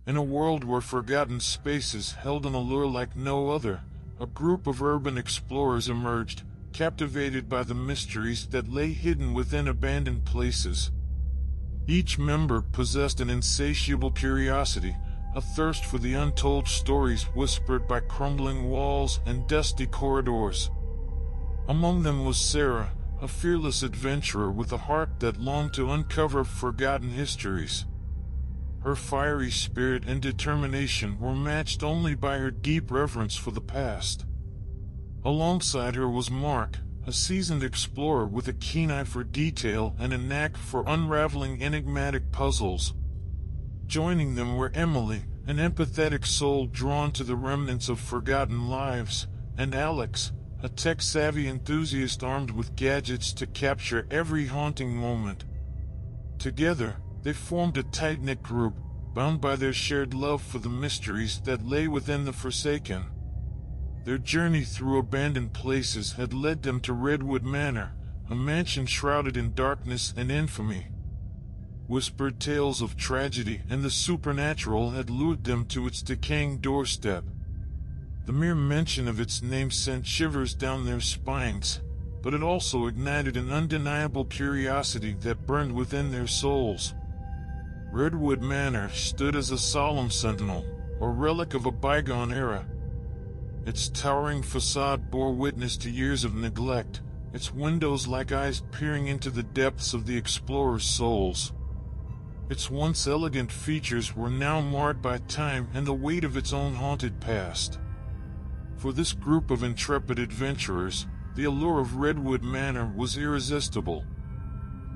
In a world where forgotten spaces held an allure like no other, a group of urban explorers emerged, captivated by the mysteries that lay hidden within abandoned places. Each member possessed an insatiable curiosity, a thirst for the untold stories whispered by crumbling walls and dusty corridors. Among them was Sarah, a fearless adventurer with a heart that longed to uncover forgotten histories. Her fiery spirit and determination were matched only by her deep reverence for the past. Alongside her was Mark, a seasoned explorer with a keen eye for detail and a knack for unraveling enigmatic puzzles. Joining them were Emily, an empathetic soul drawn to the remnants of forgotten lives, and Alex, a tech-savvy enthusiast armed with gadgets to capture every haunting moment. Together, they formed a tight-knit group, bound by their shared love for the mysteries that lay within the Forsaken. Their journey through abandoned places had led them to Redwood Manor, a mansion shrouded in darkness and infamy. Whispered tales of tragedy and the supernatural had lured them to its decaying doorstep. The mere mention of its name sent shivers down their spines, but it also ignited an undeniable curiosity that burned within their souls. Redwood Manor stood as a solemn sentinel, a relic of a bygone era. Its towering facade bore witness to years of neglect, its windows like eyes peering into the depths of the explorers' souls. Its once elegant features were now marred by time and the weight of its own haunted past. For this group of intrepid adventurers, the allure of Redwood Manor was irresistible.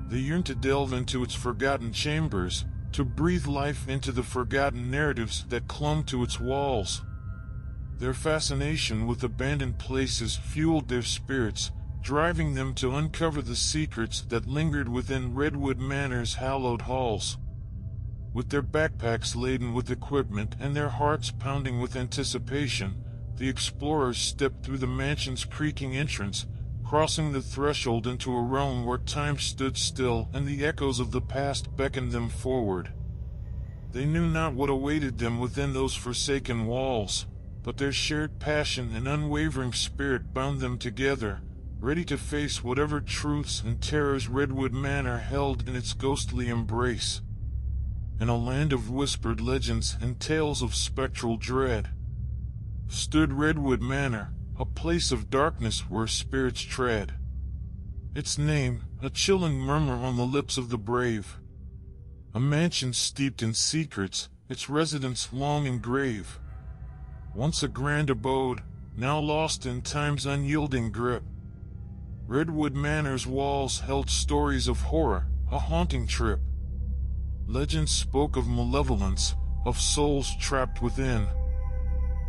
They yearned to delve into its forgotten chambers, to breathe life into the forgotten narratives that clung to its walls. Their fascination with abandoned places fueled their spirits, driving them to uncover the secrets that lingered within Redwood Manor's hallowed halls. With their backpacks laden with equipment and their hearts pounding with anticipation, the explorers stepped through the mansion's creaking entrance, crossing the threshold into a realm where time stood still and the echoes of the past beckoned them forward. They knew not what awaited them within those forsaken walls, but their shared passion and unwavering spirit bound them together, ready to face whatever truths and terrors Redwood Manor held in its ghostly embrace. In a land of whispered legends and tales of spectral dread, stood Redwood Manor, a place of darkness where spirits tread. Its name, a chilling murmur on the lips of the brave. A mansion steeped in secrets, its residents long and grave. Once a grand abode, now lost in time's unyielding grip. Redwood Manor's walls held stories of horror, a haunting trip. Legends spoke of malevolence, of souls trapped within.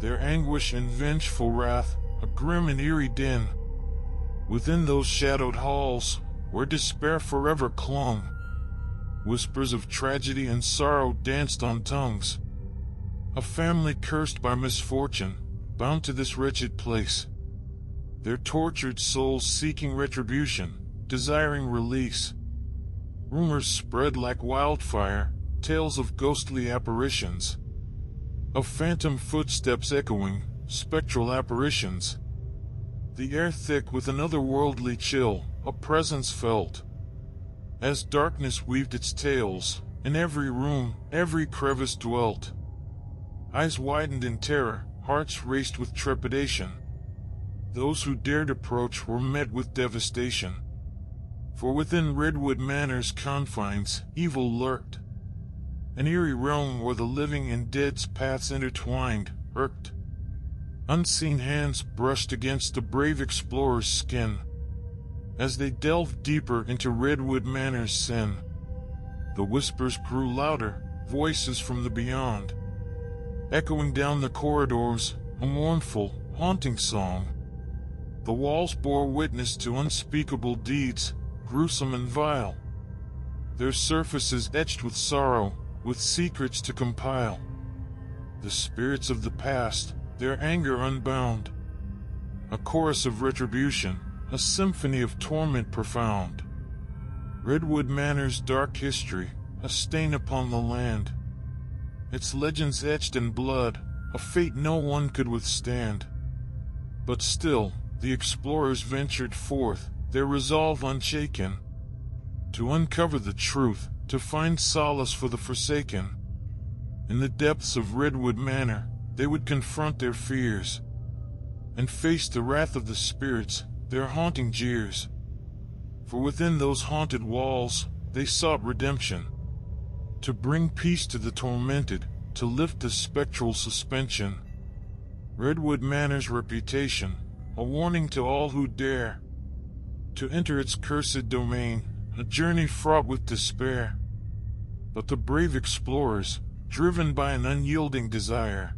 Their anguish and vengeful wrath, a grim and eerie din. Within those shadowed halls, where despair forever clung, whispers of tragedy and sorrow danced on tongues. A family cursed by misfortune, bound to this wretched place. Their tortured souls seeking retribution, desiring release. Rumors spread like wildfire, tales of ghostly apparitions. Of phantom footsteps echoing, spectral apparitions. The air thick with an otherworldly chill, a presence felt. As darkness weaved its tales, in every room, every crevice dwelt. Eyes widened in terror, hearts raced with trepidation. Those who dared approach were met with devastation. For within Redwood Manor's confines, evil lurked. An eerie realm where the living and dead's paths intertwined, irked. Unseen hands brushed against the brave explorer's skin. As they delved deeper into Redwood Manor's sin, the whispers grew louder, voices from the beyond. Echoing down the corridors, a mournful, haunting song. The walls bore witness to unspeakable deeds, gruesome and vile. Their surfaces etched with sorrow, with secrets to compile. The spirits of the past, their anger unbound. A chorus of retribution, a symphony of torment profound. Redwood Manor's dark history, a stain upon the land. its legends etched in blood, a fate no one could withstand. But still, the explorers ventured forth, their resolve unshaken, to uncover the truth, to find solace for the forsaken. In the depths of Redwood Manor, they would confront their fears, and face the wrath of the spirits, their haunting jeers. For within those haunted walls, they sought redemption, to bring peace to the tormented, to lift the spectral suspension. Redwood Manor's reputation, a warning to all who dare to enter its cursed domain, a journey fraught with despair. But the brave explorers, driven by an unyielding desire,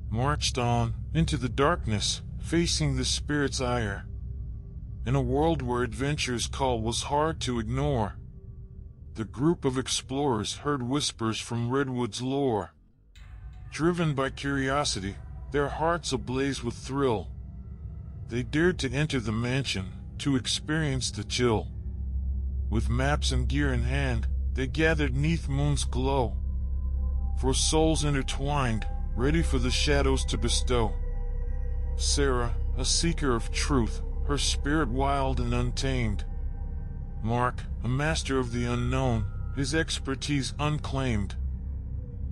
marched on into the darkness, facing the spirit's ire. In a world where adventure's call was hard to ignore, the group of explorers heard whispers from Redwood's lore. Driven by curiosity, their hearts ablaze with thrill, they dared to enter the mansion, to experience the chill. With maps and gear in hand, they gathered 'neath moon's glow, for souls intertwined, ready for the shadows to bestow. Sarah, a seeker of truth, her spirit wild and untamed. Mark, a master of the unknown, his expertise unclaimed.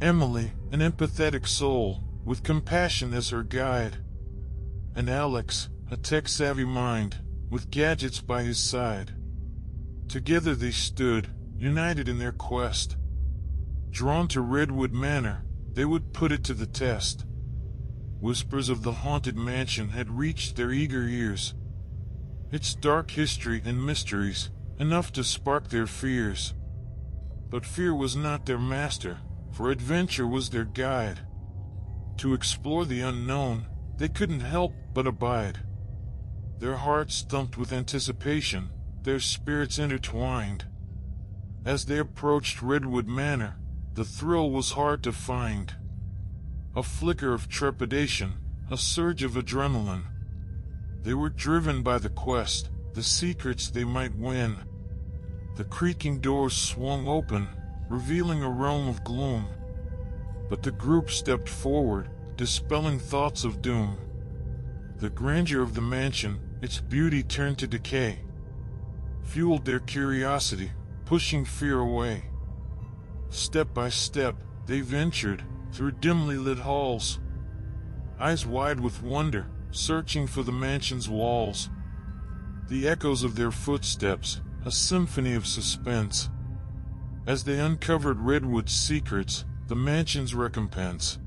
Emily, an empathetic soul, with compassion as her guide. And Alex, a tech-savvy mind, with gadgets by his side. Together they stood, united in their quest. Drawn to Redwood Manor, they would put it to the test. Whispers of the haunted mansion had reached their eager ears, its dark history and mysteries, enough to spark their fears. But fear was not their master, for adventure was their guide. To explore the unknown, they couldn't help but abide. Their hearts thumped with anticipation, their spirits intertwined. As they approached Redwood Manor, the thrill was hard to find. A flicker of trepidation, a surge of adrenaline. They were driven by the quest, the secrets they might win. The creaking doors swung open, revealing a realm of gloom. But the group stepped forward, dispelling thoughts of doom. The grandeur of the mansion, its beauty turned to decay, fueled their curiosity, pushing fear away. Step by step, they ventured through dimly lit halls, eyes wide with wonder, searching for the mansion's walls. The echoes of their footsteps, a symphony of suspense, as they uncovered Redwood's secrets, the mansion's recompense.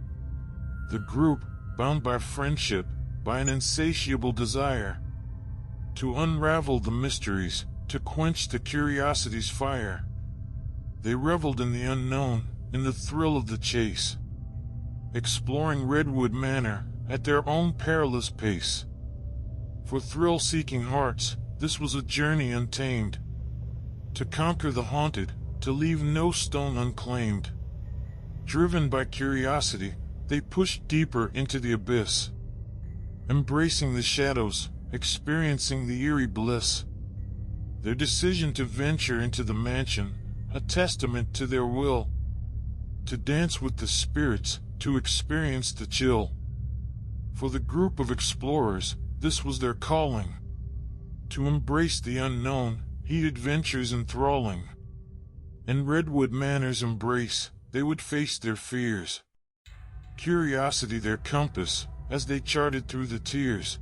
The group, bound by friendship, by an insatiable desire, to unravel the mysteries, to quench the curiosity's fire. They reveled in the unknown, in the thrill of the chase, exploring Redwood Manor at their own perilous pace. For thrill-seeking hearts, this was a journey untamed, to conquer the haunted, to leave no stone unclaimed. Driven by curiosity, they pushed deeper into the abyss, embracing the shadows, experiencing the eerie bliss. Their decision to venture into the mansion, a testament to their will, to dance with the spirits, to experience the chill. For the group of explorers, this was their calling, to embrace the unknown, heed adventures enthralling. In Redwood Manor's embrace, they would face their fears, curiosity their compass, as they charted through the tears.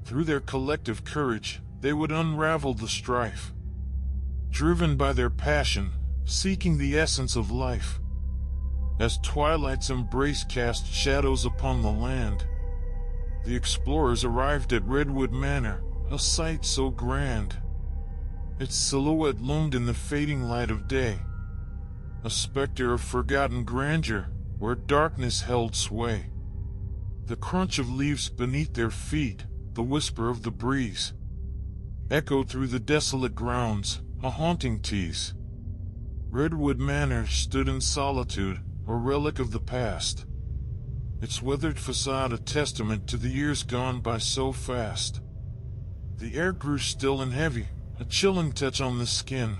Through their collective courage, they would unravel the strife, driven by their passion, seeking the essence of life. As twilight's embrace cast shadows upon the land, the explorers arrived at Redwood Manor, a sight so grand. Its silhouette loomed in the fading light of day, a specter of forgotten grandeur, where darkness held sway. The crunch of leaves beneath their feet, the whisper of the breeze, echoed through the desolate grounds, a haunting tease. Redwood Manor stood in solitude, a relic of the past, its weathered facade a testament to the years gone by so fast. The air grew still and heavy, a chilling touch on the skin,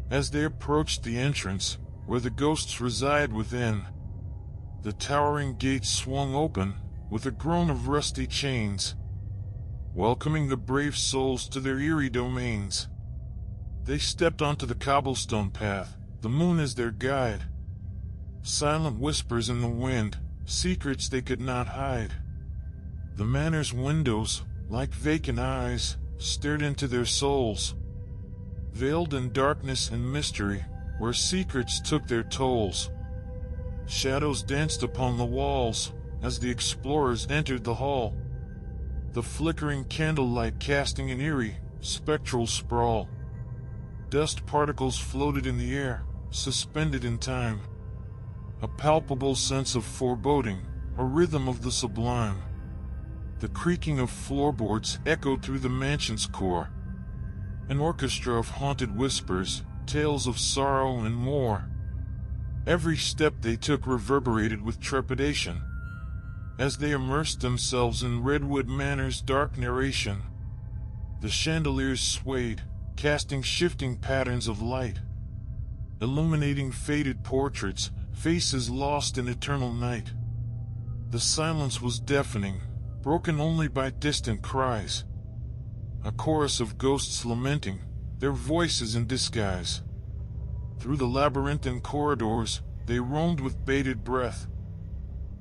as they approached the entrance, where the ghosts reside within. The towering gates swung open, with a groan of rusty chains, welcoming the brave souls to their eerie domains. They stepped onto the cobblestone path, the moon as their guide. Silent whispers in the wind, secrets they could not hide. The manor's windows, like vacant eyes, stared into their souls, veiled in darkness and mystery, where secrets took their tolls. Shadows danced upon the walls as the explorers entered the hall, the flickering candlelight casting an eerie, spectral sprawl. Dust particles floated in the air, suspended in time, a palpable sense of foreboding, a rhythm of the sublime. The creaking of floorboards echoed through the mansion's core, an orchestra of haunted whispers, tales of sorrow and more. Every step they took reverberated with trepidation, as they immersed themselves in Redwood Manor's dark narration. The chandeliers swayed, casting shifting patterns of light, illuminating faded portraits, faces lost in eternal night. The silence was deafening, broken only by distant cries, a chorus of ghosts lamenting, their voices in disguise. Through the labyrinthine corridors, they roamed with bated breath,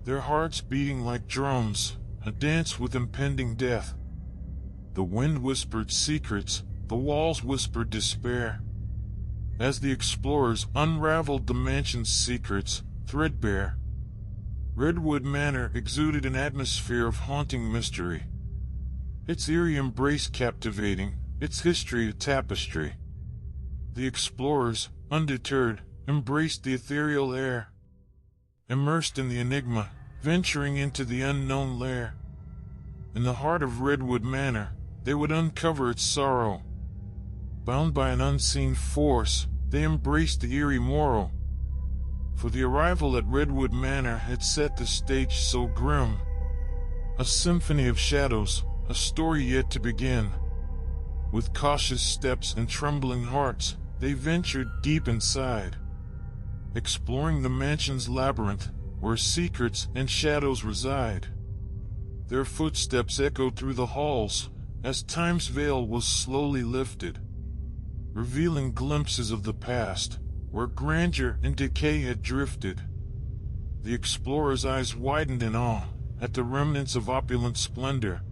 their hearts beating like drums, a dance with impending death. The wind whispered secrets, the walls whispered despair, as the explorers unraveled the mansion's secrets, threadbare. Redwood Manor exuded an atmosphere of haunting mystery, its eerie embrace captivating, its history a tapestry. The explorers, undeterred, embraced the ethereal air, immersed in the enigma, venturing into the unknown lair. In the heart of Redwood Manor, they would uncover its sorrow. Bound by an unseen force, they embraced the eerie morrow. For the arrival at Redwood Manor had set the stage so grim, a symphony of shadows, a story yet to begin. With cautious steps and trembling hearts, they ventured deep inside, exploring the mansion's labyrinth, where secrets and shadows reside. Their footsteps echoed through the halls, as time's veil was slowly lifted, revealing glimpses of the past, where grandeur and decay had drifted. The explorer's eyes widened in awe at the remnants of opulent splendor.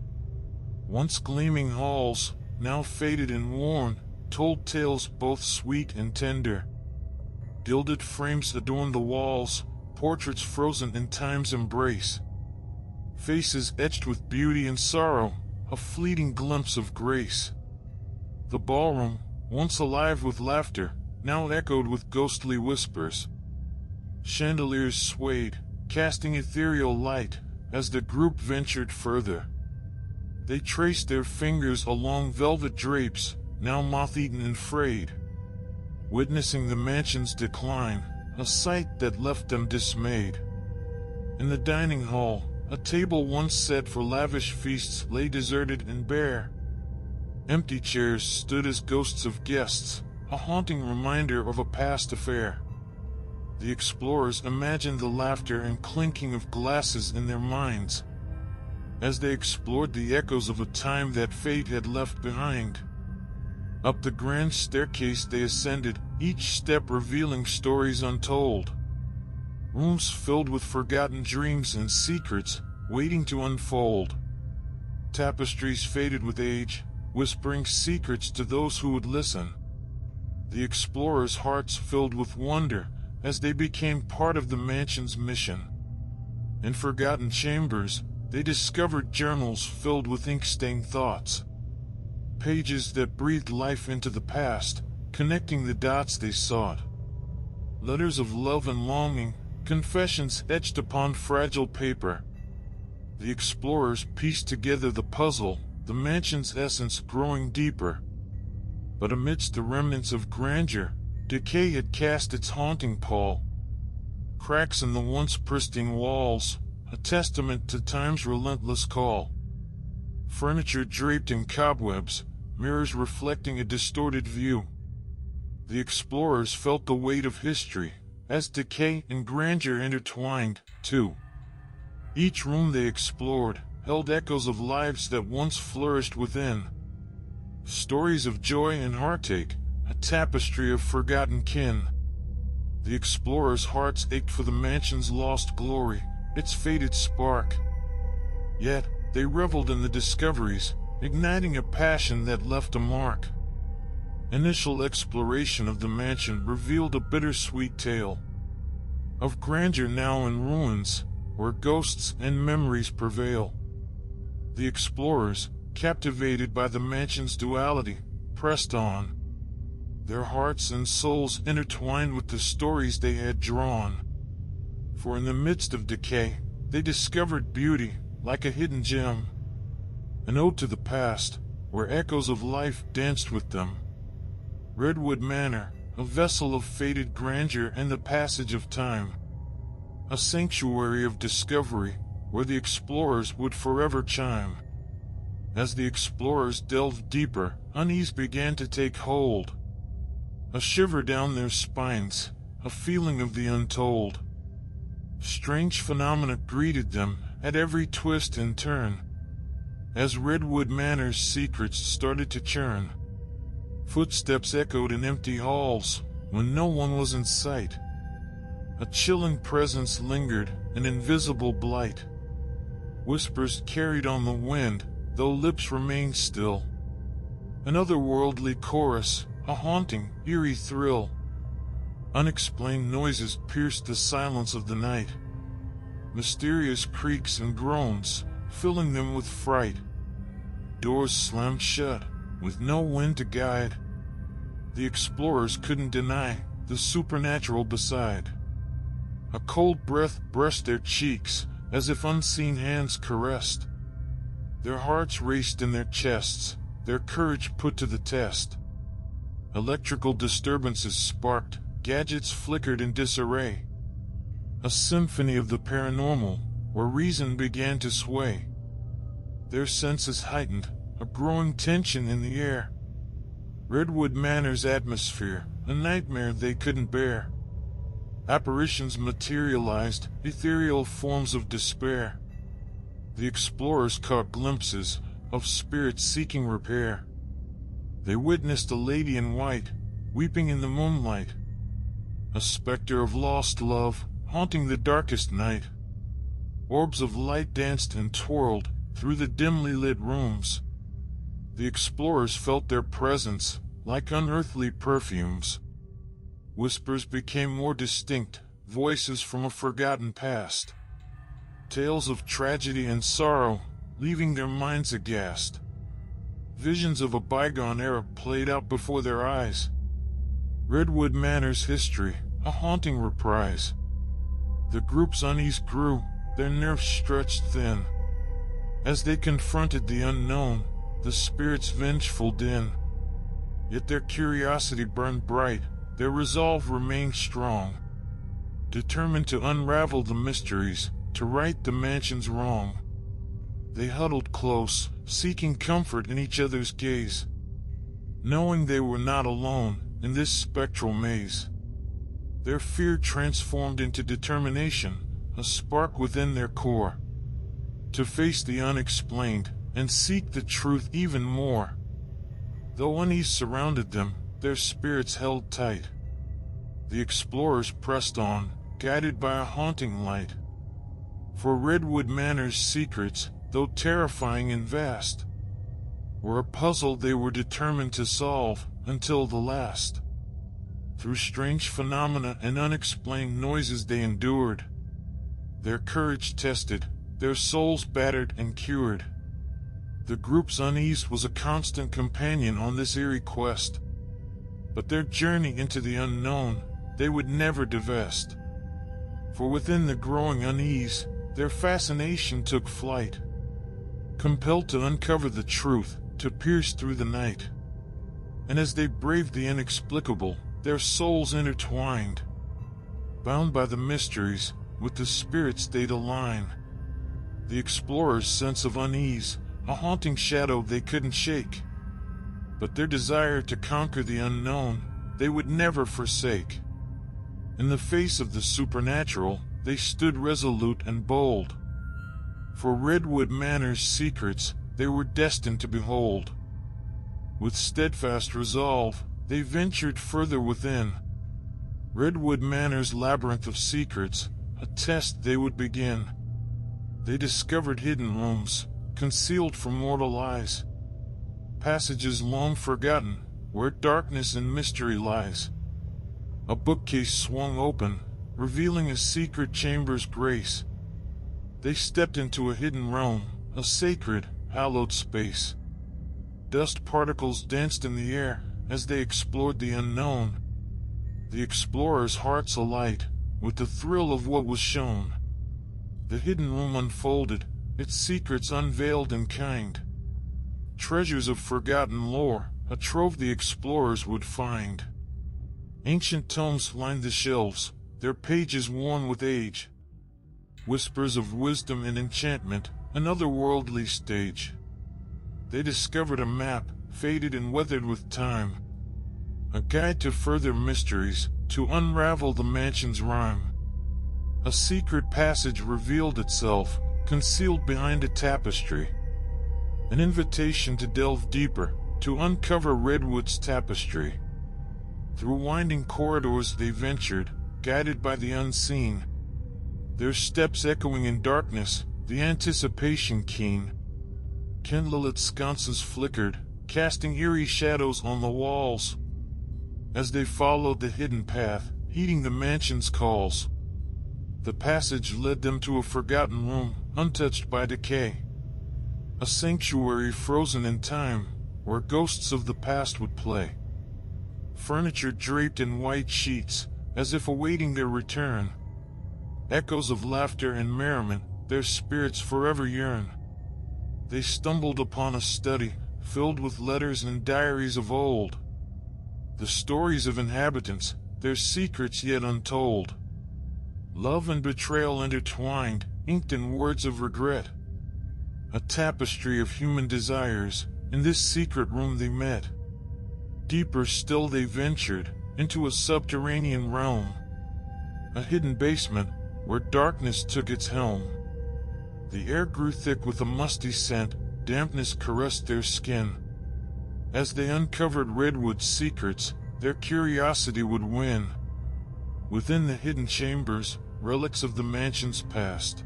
Once gleaming halls, now faded and worn, told tales both sweet and tender. Gilded frames adorned the walls, portraits frozen in time's embrace. Faces etched with beauty and sorrow, a fleeting glimpse of grace. The ballroom, once alive with laughter, now echoed with ghostly whispers. Chandeliers swayed, casting ethereal light, as the group ventured further. They traced their fingers along velvet drapes, now moth-eaten and frayed, witnessing the mansion's decline, a sight that left them dismayed. In the dining hall, a table once set for lavish feasts lay deserted and bare. Empty chairs stood as ghosts of guests, a haunting reminder of a past affair. The explorers imagined the laughter and clinking of glasses in their minds, as they explored the echoes of a time that fate had left behind. Up the grand staircase they ascended, each step revealing stories untold. Rooms filled with forgotten dreams and secrets, waiting to unfold. Tapestries faded with age, whispering secrets to those who would listen. The explorers' hearts filled with wonder as they became part of the mansion's mission. In forgotten chambers, they discovered journals filled with ink-stained thoughts, pages that breathed life into the past, connecting the dots they sought. Letters of love and longing, confessions etched upon fragile paper. The explorers pieced together the puzzle, the mansion's essence growing deeper. But amidst the remnants of grandeur, decay had cast its haunting pall. Cracks in the once pristine walls, a testament to time's relentless call. Furniture draped in cobwebs, mirrors reflecting a distorted view. The explorers felt the weight of history, as decay and grandeur intertwined, too. Each room they explored held echoes of lives that once flourished within. Stories of joy and heartache, a tapestry of forgotten kin. The explorers' hearts ached for the mansion's lost glory, its faded spark. Yet, they reveled in the discoveries, igniting a passion that left a mark. Initial exploration of the mansion revealed a bittersweet tale of grandeur now in ruins, where ghosts and memories prevail. The explorers, captivated by the mansion's duality, pressed on, their hearts and souls intertwined with the stories they had drawn. For in the midst of decay, they discovered beauty, like a hidden gem, an ode to the past, where echoes of life danced with them. Redwood Manor, a vessel of faded grandeur and the passage of time. A sanctuary of discovery, where the explorers would forever chime. As the explorers delved deeper, unease began to take hold. A shiver down their spines, a feeling of the untold. Strange phenomena greeted them at every twist and turn, as Redwood Manor's secrets started to churn. Footsteps echoed in empty halls when no one was in sight. A chilling presence lingered, an invisible blight. Whispers carried on the wind, though lips remained still. An otherworldly chorus, a haunting, eerie thrill. Unexplained noises pierced the silence of the night. Mysterious creaks and groans, filling them with fright. Doors slammed shut, with no wind to guide. The explorers couldn't deny the supernatural beside. A cold breath brushed their cheeks, as if unseen hands caressed. Their hearts raced in their chests, their courage put to the test. Electrical disturbances sparked, gadgets flickered in disarray. A symphony of the paranormal, where reason began to sway. Their senses heightened, a growing tension in the air. Redwood Manor's atmosphere, a nightmare they couldn't bear. Apparitions materialized, ethereal forms of despair. The explorers caught glimpses of spirits seeking repair. They witnessed a lady in white, weeping in the moonlight. A specter of lost love, haunting the darkest night. Orbs of light danced and twirled through the dimly lit rooms. The explorers felt their presence, like unearthly perfumes. Whispers became more distinct, voices from a forgotten past. Tales of tragedy and sorrow, leaving their minds aghast. Visions of a bygone era played out before their eyes. Redwood Manor's history, a haunting reprise. The group's unease grew, their nerves stretched thin. As they confronted the unknown, the spirit's vengeful din. Yet their curiosity burned bright, their resolve remained strong. Determined to unravel the mysteries, to right the mansion's wrong. They huddled close, seeking comfort in each other's gaze, knowing they were not alone in this spectral maze. Their fear transformed into determination, a spark within their core, to face the unexplained and seek the truth even more. Though unease surrounded them, their spirits held tight. The explorers pressed on, guided by a haunting light. For Redwood Manor's secrets, though terrifying and vast, were a puzzle they were determined to solve until the last. Through strange phenomena and unexplained noises they endured, their courage tested, their souls battered and cured. The group's unease was a constant companion on this eerie quest, but their journey into the unknown they would never divest. For within the growing unease, their fascination took flight, compelled to uncover the truth, to pierce through the night. And as they braved the inexplicable, their souls intertwined, bound by the mysteries, with the spirits they'd align. The explorers' sense of unease, a haunting shadow they couldn't shake, but their desire to conquer the unknown, they would never forsake. In the face of the supernatural, they stood resolute and bold. For Redwood Manor's secrets, they were destined to behold. With steadfast resolve, they ventured further within. Redwood Manor's labyrinth of secrets, a test they would begin. They discovered hidden rooms, concealed from mortal eyes. Passages long forgotten, where darkness and mystery lies. A bookcase swung open, revealing a secret chamber's grace. They stepped into a hidden realm, a sacred, hallowed space. Dust particles danced in the air as they explored the unknown. The explorers' hearts alight with the thrill of what was shown. The hidden room unfolded, its secrets unveiled in kind. Treasures of forgotten lore, a trove the explorers would find. Ancient tomes lined the shelves, their pages worn with age. Whispers of wisdom and enchantment, an otherworldly stage. They discovered a map, faded and weathered with time. A guide to further mysteries, to unravel the mansion's rhyme. A secret passage revealed itself, concealed behind a tapestry. An invitation to delve deeper, to uncover Redwood's tapestry. Through winding corridors they ventured, guided by the unseen. Their steps echoing in darkness, the anticipation keen. Candlelit sconces flickered, casting eerie shadows on the walls. As they followed the hidden path, heeding the mansion's calls. The passage led them to a forgotten room, untouched by decay. A sanctuary frozen in time, where ghosts of the past would play. Furniture draped in white sheets, as if awaiting their return. Echoes of laughter and merriment, their spirits forever yearn. They stumbled upon a study, filled with letters and diaries of old. The stories of inhabitants, their secrets yet untold. Love and betrayal intertwined, inked in words of regret. A tapestry of human desires, in this secret room they met. Deeper still they ventured, into a subterranean realm. A hidden basement, where darkness took its helm. The air grew thick with a musty scent, dampness caressed their skin. As they uncovered Redwood's secrets, their curiosity would win. Within the hidden chambers, relics of the mansion's past.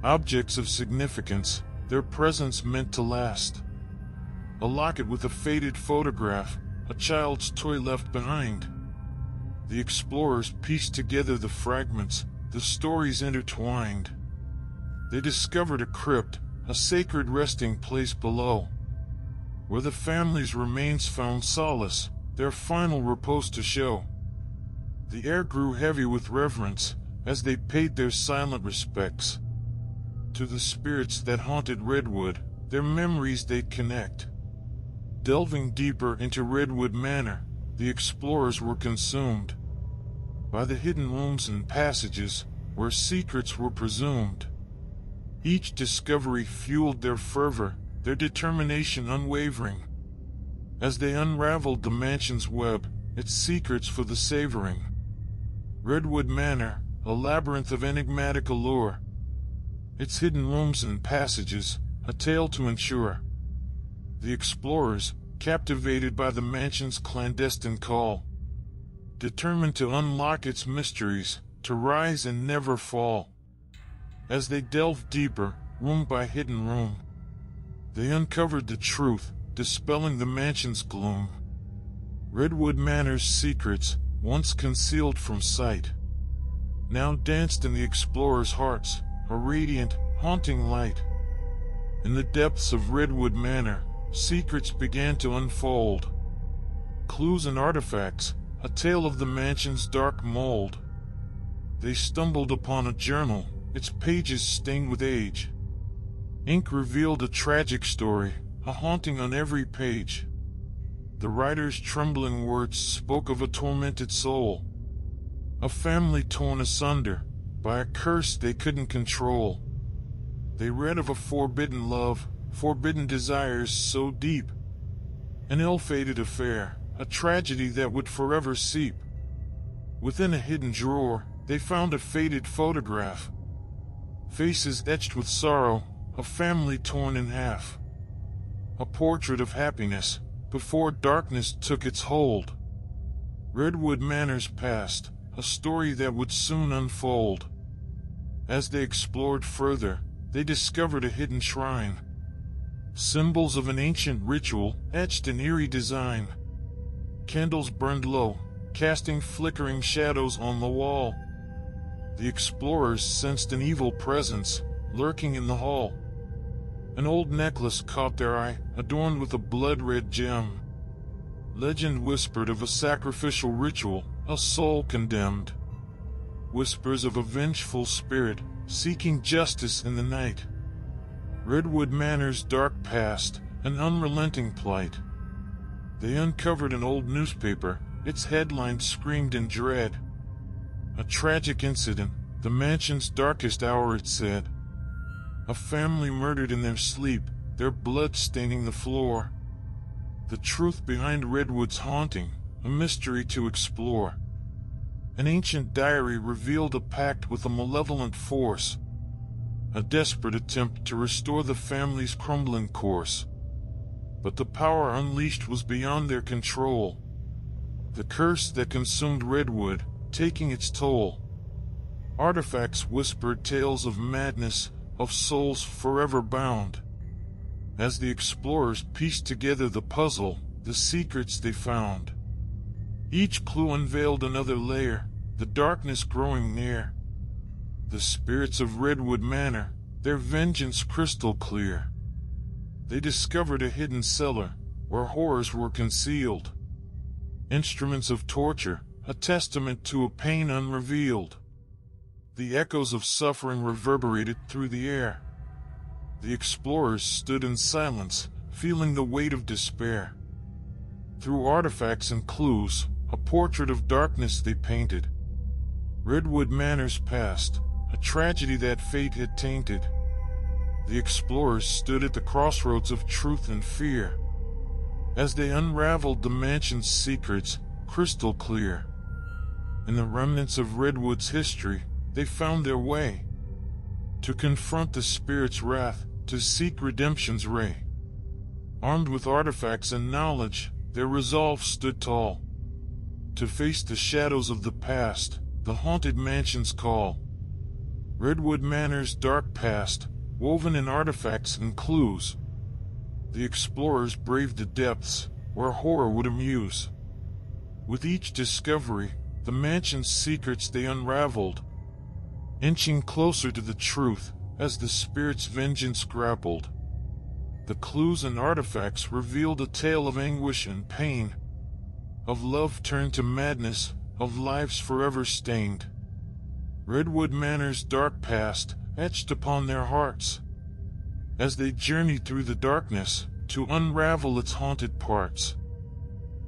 Objects of significance, their presence meant to last. A locket with a faded photograph, a child's toy left behind. The explorers pieced together the fragments, the stories intertwined. They discovered a crypt, a sacred resting place below, where the family's remains found solace, their final repose to show. The air grew heavy with reverence, as they paid their silent respects. To the spirits that haunted Redwood, their memories they'd connect. Delving deeper into Redwood Manor, the explorers were consumed by the hidden rooms and passages, where secrets were presumed. Each discovery fueled their fervor, their determination unwavering. As they unraveled the mansion's web, its secrets for the savoring. Redwood Manor, a labyrinth of enigmatic allure. Its hidden rooms and passages, a tale to ensure. The explorers, captivated by the mansion's clandestine call. Determined to unlock its mysteries, to rise and never fall. As they delved deeper, room by hidden room, they uncovered the truth, dispelling the mansion's gloom. Redwood Manor's secrets, once concealed from sight, now danced in the explorers' hearts, a radiant, haunting light. In the depths of Redwood Manor, secrets began to unfold. Clues and artifacts, a tale of the mansion's dark mold. They stumbled upon a journal, its pages stained with age. Ink revealed a tragic story, a haunting on every page. The writer's trembling words spoke of a tormented soul, a family torn asunder by a curse they couldn't control. They read of a forbidden love, forbidden desires so deep, an ill-fated affair, a tragedy that would forever seep. Within a hidden drawer, they found a faded photograph. Faces etched with sorrow, a family torn in half. A portrait of happiness, before darkness took its hold. Redwood Manor's past, a story that would soon unfold. As they explored further, they discovered a hidden shrine. Symbols of an ancient ritual, etched in eerie design. Candles burned low, casting flickering shadows on the wall. The explorers sensed an evil presence, lurking in the hall. An old necklace caught their eye, adorned with a blood-red gem. Legend whispered of a sacrificial ritual, a soul condemned. Whispers of a vengeful spirit, seeking justice in the night. Redwood Manor's dark past, an unrelenting plight. They uncovered an old newspaper, its headline screamed in dread. A tragic incident, the mansion's darkest hour, it said. A family murdered in their sleep, their blood staining the floor. The truth behind Redwood's haunting, a mystery to explore. An ancient diary revealed a pact with a malevolent force. A desperate attempt to restore the family's crumbling course. But the power unleashed was beyond their control. The curse that consumed Redwood, taking its toll. Artifacts whispered tales of madness, of souls forever bound. As the explorers pieced together the puzzle, the secrets they found. Each clue unveiled another layer, the darkness growing near. The spirits of Redwood Manor, their vengeance crystal clear. They discovered a hidden cellar, where horrors were concealed. Instruments of torture, a testament to a pain unrevealed. The echoes of suffering reverberated through the air. The explorers stood in silence, feeling the weight of despair. Through artifacts and clues, a portrait of darkness they painted. Redwood Manor's past, a tragedy that fate had tainted. The explorers stood at the crossroads of truth and fear. As they unraveled the mansion's secrets, crystal clear. In the remnants of Redwood's history, they found their way. To confront the spirit's wrath, to seek redemption's ray. Armed with artifacts and knowledge, their resolve stood tall. To face the shadows of the past, the haunted mansion's call. Redwood Manor's dark past, woven in artifacts and clues. The explorers braved the depths, where horror would amuse. With each discovery, the mansion's secrets they unraveled, inching closer to the truth, as the spirit's vengeance grappled. The clues and artifacts revealed a tale of anguish and pain, of love turned to madness, of lives forever stained. Redwood Manor's dark past, etched upon their hearts, as they journeyed through the darkness, to unravel its haunted parts.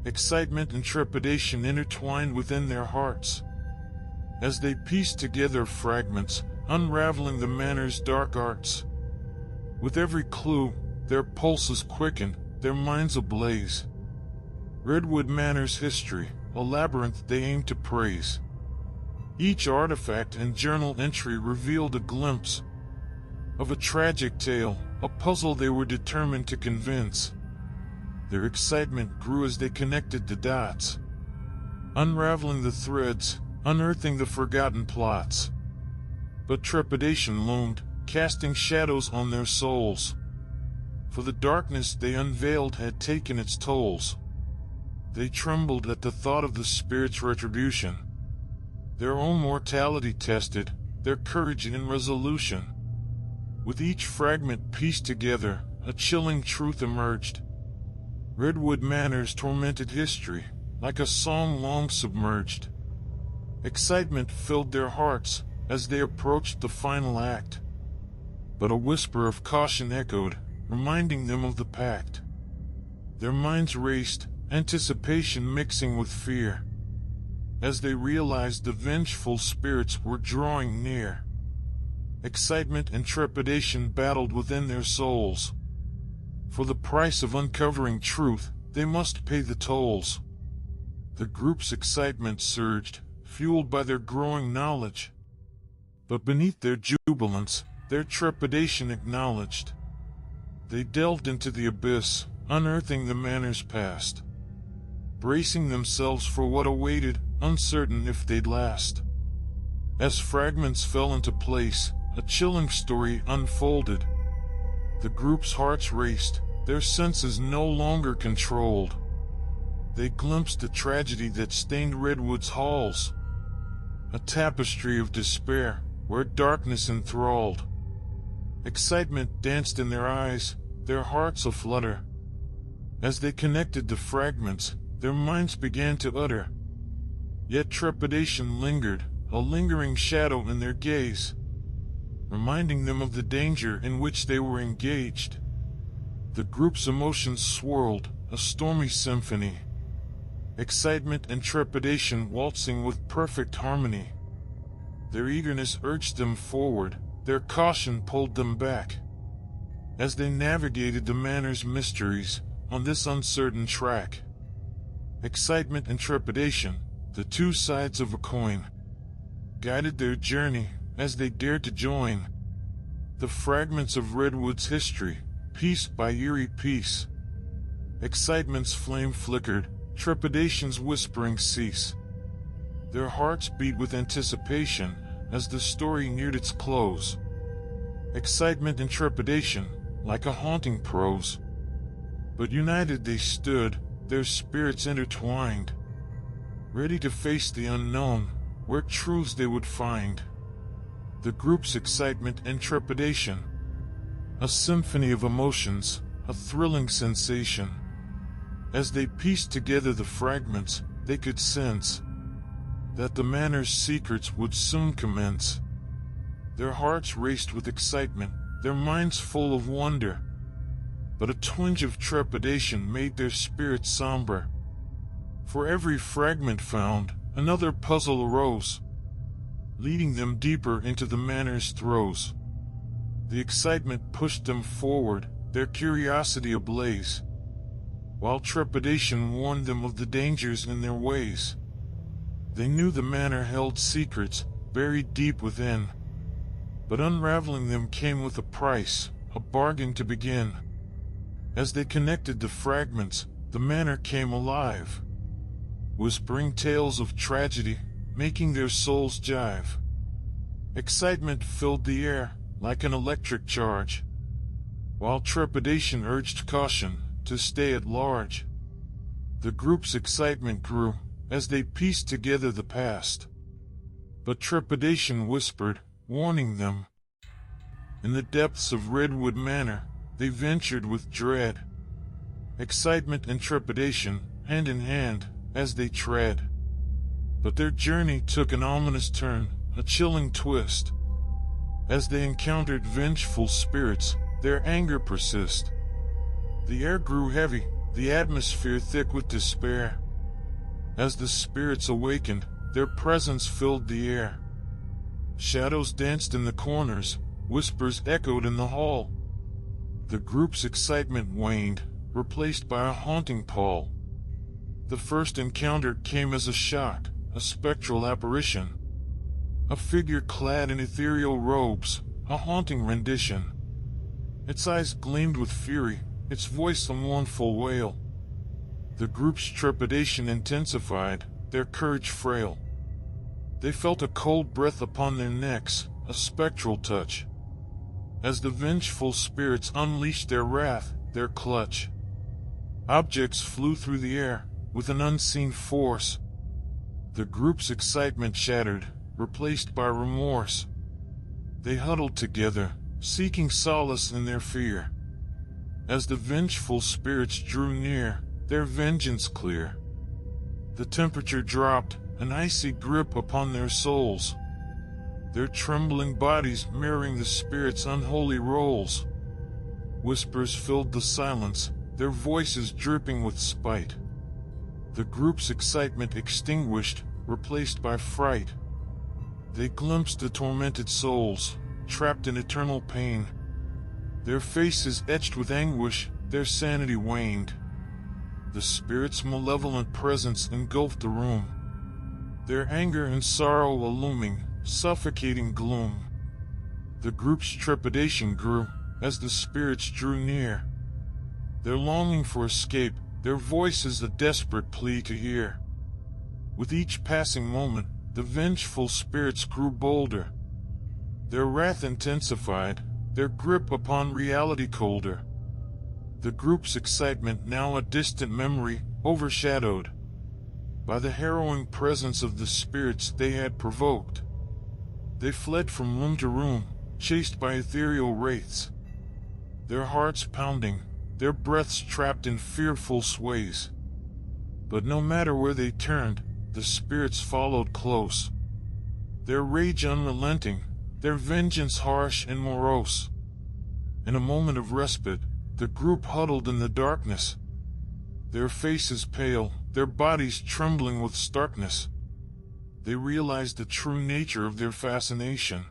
Excitement and trepidation intertwined within their hearts, as they pieced together fragments, unraveling the Manor's dark arts. With every clue, their pulses quicken, their minds ablaze. Redwood Manor's history, a labyrinth they aim to praise. Each artifact and journal entry revealed a glimpse of a tragic tale, a puzzle they were determined to convince. Their excitement grew as they connected the dots, unraveling the threads, unearthing the forgotten plots. But trepidation loomed, casting shadows on their souls. For the darkness they unveiled had taken its tolls. They trembled at the thought of the spirit's retribution. Their own mortality tested, their courage and resolution. With each fragment pieced together, a chilling truth emerged. Redwood Manor's tormented history, like a song long submerged. Excitement filled their hearts as they approached the final act. But a whisper of caution echoed, reminding them of the pact. Their minds raced, anticipation mixing with fear, as they realized the vengeful spirits were drawing near. Excitement and trepidation battled within their souls. For the price of uncovering truth, they must pay the tolls. The group's excitement surged, fueled by their growing knowledge. But beneath their jubilance, their trepidation acknowledged. They delved into the abyss, unearthing the Manor's past, bracing themselves for what awaited, uncertain if they'd last. As fragments fell into place, a chilling story unfolded. The group's hearts raced, their senses no longer controlled. They glimpsed the tragedy that stained Redwood's halls, a tapestry of despair where darkness enthralled. Excitement danced in their eyes, their hearts aflutter. As they connected the fragments, their minds began to utter. Yet trepidation lingered, a lingering shadow in their gaze, reminding them of the danger in which they were engaged. The group's emotions swirled, a stormy symphony. Excitement and trepidation waltzing with perfect harmony. Their eagerness urged them forward, their caution pulled them back. As they navigated the Manor's mysteries on this uncertain track, excitement and trepidation, the two sides of a coin, guided their journey as they dared to join the fragments of Redwood's history, piece by eerie piece. Excitement's flame flickered, trepidation's whispering cease. Their hearts beat with anticipation as the story neared its close. Excitement and trepidation, like a haunting prose. But united they stood, their spirits intertwined, ready to face the unknown, where truths they would find. The group's excitement and trepidation, a symphony of emotions, a thrilling sensation. As they pieced together the fragments, they could sense that the Manor's secrets would soon commence. Their hearts raced with excitement, their minds full of wonder. But a twinge of trepidation made their spirits somber. For every fragment found, another puzzle arose, leading them deeper into the Manor's throes. The excitement pushed them forward, their curiosity ablaze, while trepidation warned them of the dangers in their ways. They knew the Manor held secrets, buried deep within, but unraveling them came with a price, a bargain to begin. As they connected the fragments, the Manor came alive, whispering tales of tragedy, making their souls jive. Excitement filled the air, like an electric charge, while trepidation urged caution to stay at large. The group's excitement grew as they pieced together the past, but trepidation whispered, warning them. In the depths of Redwood Manor, they ventured with dread. Excitement and trepidation, hand in hand, as they tread. But their journey took an ominous turn, a chilling twist. As they encountered vengeful spirits, their anger persist. The air grew heavy, the atmosphere thick with despair. As the spirits awakened, their presence filled the air. Shadows danced in the corners, whispers echoed in the hall. The group's excitement waned, replaced by a haunting pall. The first encounter came as a shock, a spectral apparition. A figure clad in ethereal robes, a haunting rendition. Its eyes gleamed with fury, its voice a mournful wail. The group's trepidation intensified, their courage frail. They felt a cold breath upon their necks, a spectral touch, as the vengeful spirits unleashed their wrath, their clutch. Objects flew through the air, with an unseen force. The group's excitement shattered, replaced by remorse. They huddled together, seeking solace in their fear. As the vengeful spirits drew near, their vengeance clear, the temperature dropped, an icy grip upon their souls, their trembling bodies mirroring the spirits' unholy roles. Whispers filled the silence, their voices dripping with spite. The group's excitement extinguished, replaced by fright. They glimpsed the tormented souls, trapped in eternal pain. Their faces etched with anguish, their sanity waned. The spirit's malevolent presence engulfed the room, their anger and sorrow a looming, suffocating gloom. The group's trepidation grew as the spirits drew near, their longing for escape, their voices a desperate plea to hear. With each passing moment, the vengeful spirits grew bolder. Their wrath intensified, their grip upon reality colder. The group's excitement, now a distant memory, overshadowed by the harrowing presence of the spirits they had provoked. They fled from room to room, chased by ethereal wraiths, their hearts pounding, their breaths trapped in fearful sways. But no matter where they turned, the spirits followed close, their rage unrelenting, their vengeance harsh and morose. In a moment of respite, the group huddled in the darkness, their faces pale, their bodies trembling with starkness. They realized the true nature of their fascination.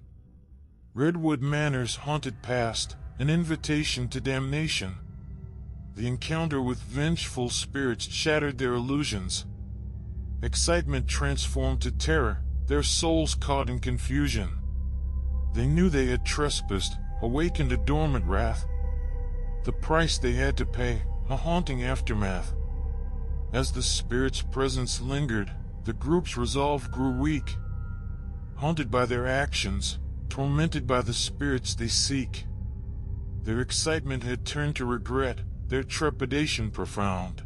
Redwood Manor's haunted past, an invitation to damnation. The encounter with vengeful spirits shattered their illusions. Excitement transformed to terror, their souls caught in confusion. They knew they had trespassed, awakened a dormant wrath. The price they had to pay, a haunting aftermath. As the spirit's presence lingered, the group's resolve grew weak. Haunted by their actions, tormented by the spirits they seek. Their excitement had turned to regret, their trepidation profound.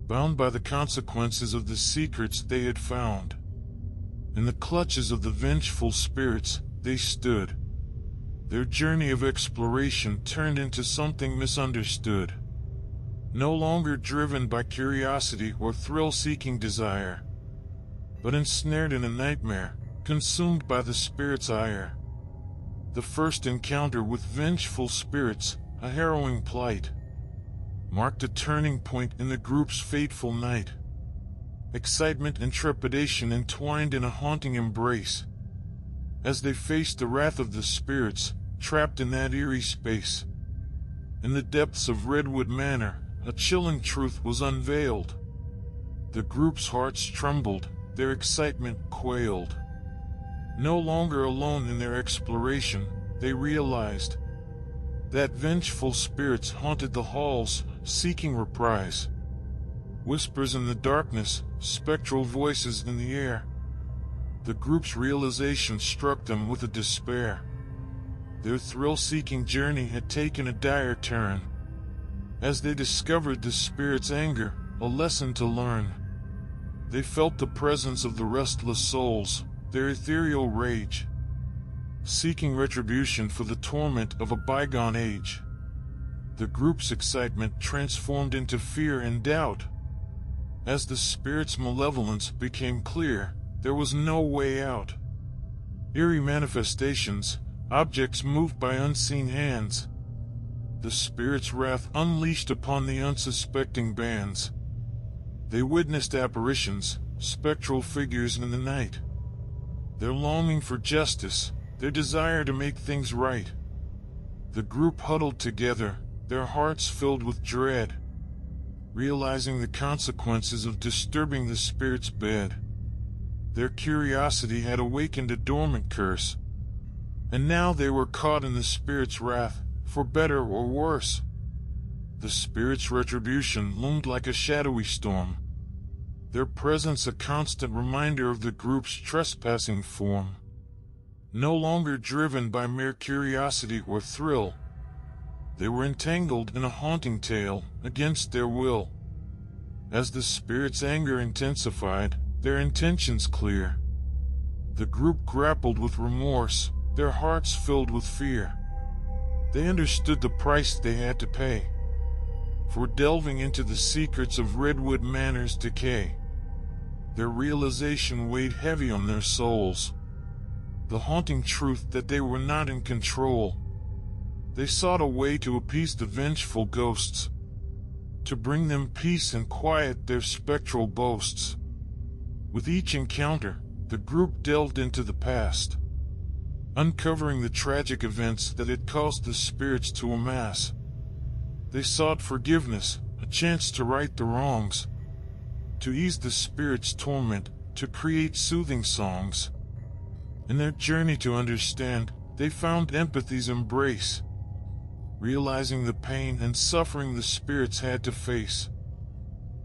Bound by the consequences of the secrets they had found. In the clutches of the vengeful spirits, they stood. Their journey of exploration turned into something misunderstood. No longer driven by curiosity or thrill-seeking desire, but ensnared in a nightmare, consumed by the spirit's ire. The first encounter with vengeful spirits, a harrowing plight, marked a turning point in the group's fateful night. Excitement and trepidation entwined in a haunting embrace, as they faced the wrath of the spirits, trapped in that eerie space. In the depths of Redwood Manor, a chilling truth was unveiled. The group's hearts trembled, their excitement quailed. No longer alone in their exploration, they realized that vengeful spirits haunted the halls, seeking reprise. Whispers in the darkness, spectral voices in the air. The group's realization struck them with a despair. Their thrill-seeking journey had taken a dire turn. As they discovered the spirit's anger, a lesson to learn. They felt the presence of the restless souls, their ethereal rage, seeking retribution for the torment of a bygone age. The group's excitement transformed into fear and doubt. As the spirit's malevolence became clear, there was no way out. Eerie manifestations, objects moved by unseen hands. The spirit's wrath unleashed upon the unsuspecting bands. They witnessed apparitions, spectral figures in the night. Their longing for justice, their desire to make things right. The group huddled together, their hearts filled with dread, realizing the consequences of disturbing the spirit's bed. Their curiosity had awakened a dormant curse, and now they were caught in the spirit's wrath, for better or worse. The spirit's retribution loomed like a shadowy storm, their presence a constant reminder of the group's trespassing form. No longer driven by mere curiosity or thrill, they were entangled in a haunting tale against their will. As the spirit's anger intensified, their intentions clear, the group grappled with remorse, their hearts filled with fear. They understood the price they had to pay for delving into the secrets of Redwood Manor's decay. Their realization weighed heavy on their souls, the haunting truth that they were not in control. They sought a way to appease the vengeful ghosts, to bring them peace and quiet their spectral boasts. With each encounter, the group delved into the past, uncovering the tragic events that had caused the spirits to amass. They sought forgiveness, a chance to right the wrongs, to ease the spirit's torment, to create soothing songs. In their journey to understand, they found empathy's embrace, realizing the pain and suffering the spirits had to face.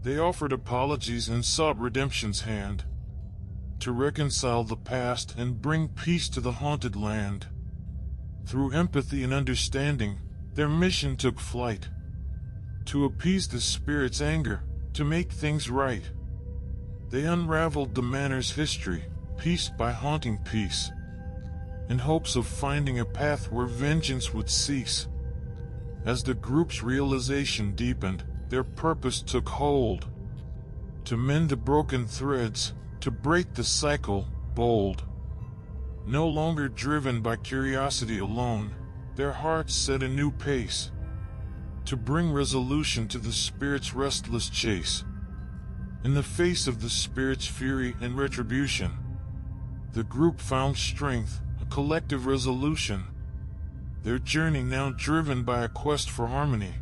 They offered apologies and sought redemption's hand, to reconcile the past and bring peace to the haunted land. Through empathy and understanding, their mission took flight, to appease the spirits' anger, to make things right. They unraveled the Manor's history, piece by haunting piece, in hopes of finding a path where vengeance would cease. As the group's realization deepened, their purpose took hold, to mend the broken threads, to break the cycle, bold. No longer driven by curiosity alone, their hearts set a new pace, to bring resolution to the spirit's restless chase. In the face of the spirit's fury and retribution, the group found strength, a collective resolution, their journey now driven by a quest for harmony,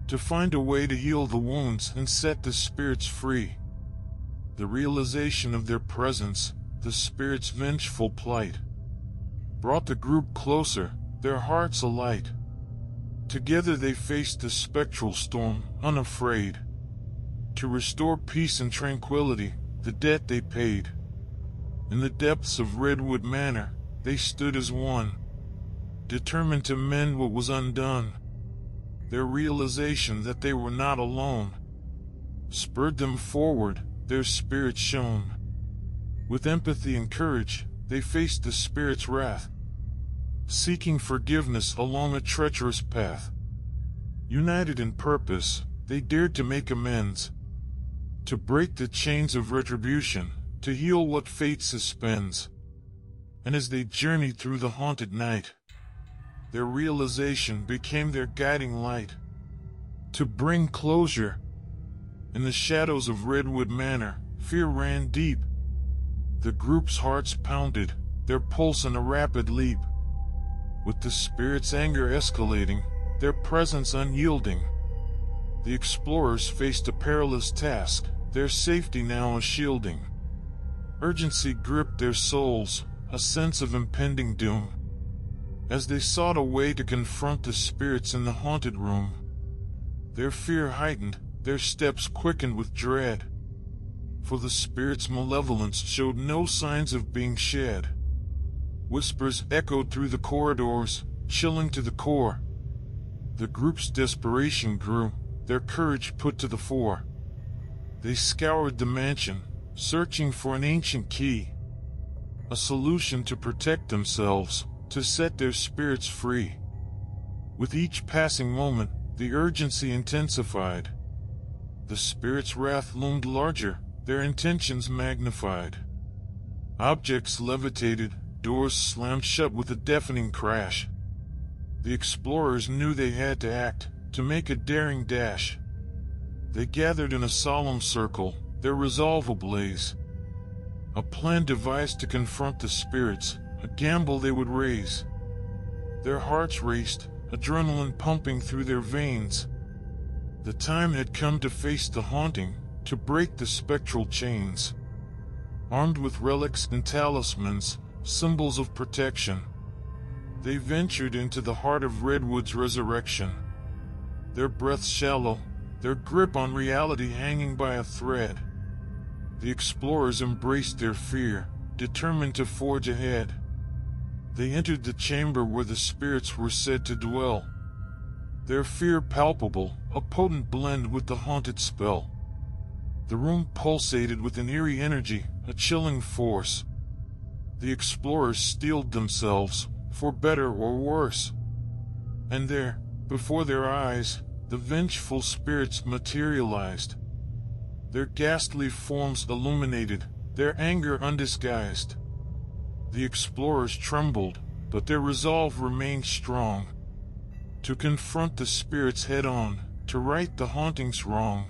to find a way to heal the wounds and set the spirits free. The realization of their presence, the spirit's vengeful plight, brought the group closer, their hearts alight. Together they faced the spectral storm, unafraid, to restore peace and tranquility, the debt they paid. In the depths of Redwood Manor, they stood as one, determined to mend what was undone. Their realization that they were not alone spurred them forward, their spirits shone. With empathy and courage, they faced the spirit's wrath, seeking forgiveness along a treacherous path. United in purpose, they dared to make amends, to break the chains of retribution, to heal what fate suspends. And as they journeyed through the haunted night, their realization became their guiding light, to bring closure. In the shadows of Redwood Manor, fear ran deep. The group's hearts pounded, their pulse in a rapid leap. With the spirit's anger escalating, their presence unyielding, the explorers faced a perilous task, their safety now a shielding. Urgency gripped their souls, a sense of impending doom, as they sought a way to confront the spirits in the haunted room. Their fear heightened, their steps quickened with dread, for the spirits' malevolence showed no signs of being shed. Whispers echoed through the corridors, chilling to the core. The group's desperation grew, their courage put to the fore. They scoured the mansion, searching for an ancient key, a solution to protect themselves, to set their spirits free. With each passing moment, the urgency intensified. The spirits' wrath loomed larger, their intentions magnified. Objects levitated, doors slammed shut with a deafening crash. The explorers knew they had to act, to make a daring dash. They gathered in a solemn circle, their resolve ablaze. A plan devised to confront the spirits, a gamble they would raise. Their hearts raced, adrenaline pumping through their veins. The time had come to face the haunting, to break the spectral chains. Armed with relics and talismans, symbols of protection, they ventured into the heart of Redwood's resurrection. Their breaths shallow, their grip on reality hanging by a thread. The explorers embraced their fear, determined to forge ahead. They entered the chamber where the spirits were said to dwell, their fear palpable, a potent blend with the haunted spell. The room pulsated with an eerie energy, a chilling force. The explorers steeled themselves, for better or worse. And there, before their eyes, the vengeful spirits materialized. Their ghastly forms illuminated, their anger undisguised. The explorers trembled, but their resolve remained strong, to confront the spirits head-on, to right the hauntings wrong.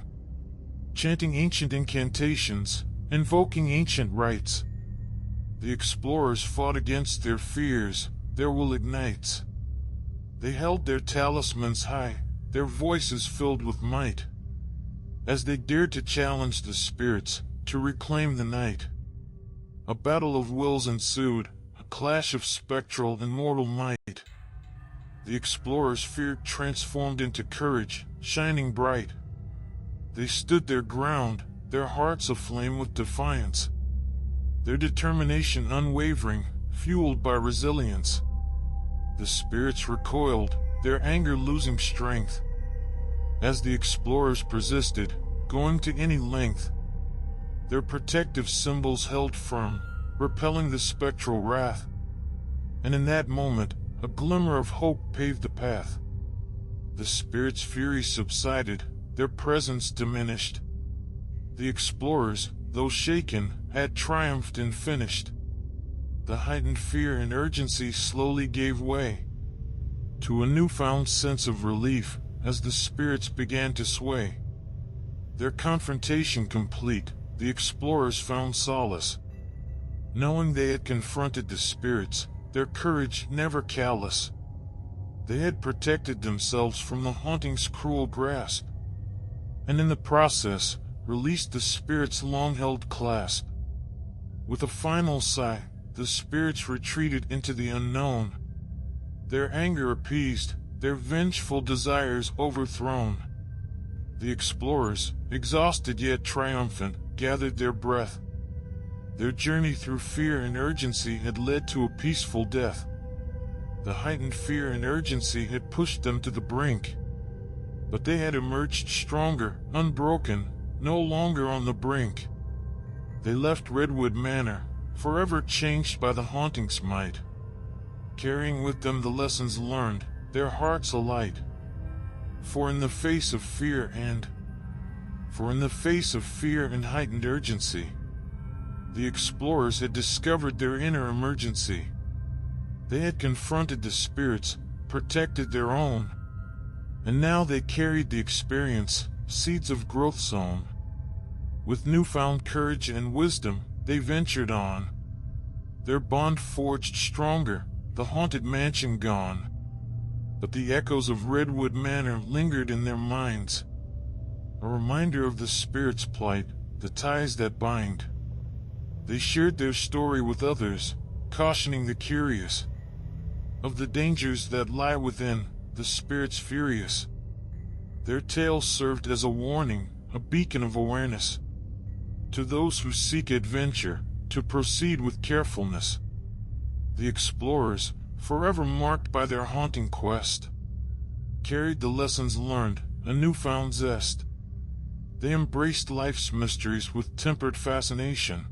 Chanting ancient incantations, invoking ancient rites, the explorers fought against their fears, their will ignites. They held their talismans high, their voices filled with might. As they dared to challenge the spirits, to reclaim the night. A battle of wills ensued, a clash of spectral and mortal might. The explorers' fear transformed into courage, shining bright. They stood their ground, their hearts aflame with defiance, their determination unwavering, fueled by resilience. The spirits recoiled, their anger losing strength. As the explorers persisted, going to any length, their protective symbols held firm, repelling the spectral wrath. And in that moment, a glimmer of hope paved the path. The spirits' fury subsided, their presence diminished. The explorers, though shaken, had triumphed and finished. The heightened fear and urgency slowly gave way to a newfound sense of relief as the spirits began to sway. Their confrontation complete, the explorers found solace, knowing they had confronted the spirits, their courage never callous. They had protected themselves from the haunting's cruel grasp, and in the process, released the spirits' long-held clasp. With a final sigh, the spirits retreated into the unknown, their anger appeased, their vengeful desires overthrown. The explorers, exhausted yet triumphant, gathered their breath. Their journey through fear and urgency had led to a peaceful death. The heightened fear and urgency had pushed them to the brink, but they had emerged stronger, unbroken, no longer on the brink. They left Redwood Manor, forever changed by the haunting's might, carrying with them the lessons learned, their hearts alight. For in the face of fear and heightened urgency, the explorers had discovered their inner emergency. They had confronted the spirits, protected their own, and now they carried the experience, seeds of growth sown. With newfound courage and wisdom, they ventured on, their bond forged stronger, the haunted mansion gone. But the echoes of Redwood Manor lingered in their minds, a reminder of the spirit's plight, the ties that bind. They shared their story with others, cautioning the curious of the dangers that lie within, the spirits furious. Their tales served as a warning, a beacon of awareness to those who seek adventure, to proceed with carefulness. The explorers, forever marked by their haunting quest, carried the lessons learned, a newfound zest. They embraced life's mysteries with tempered fascination,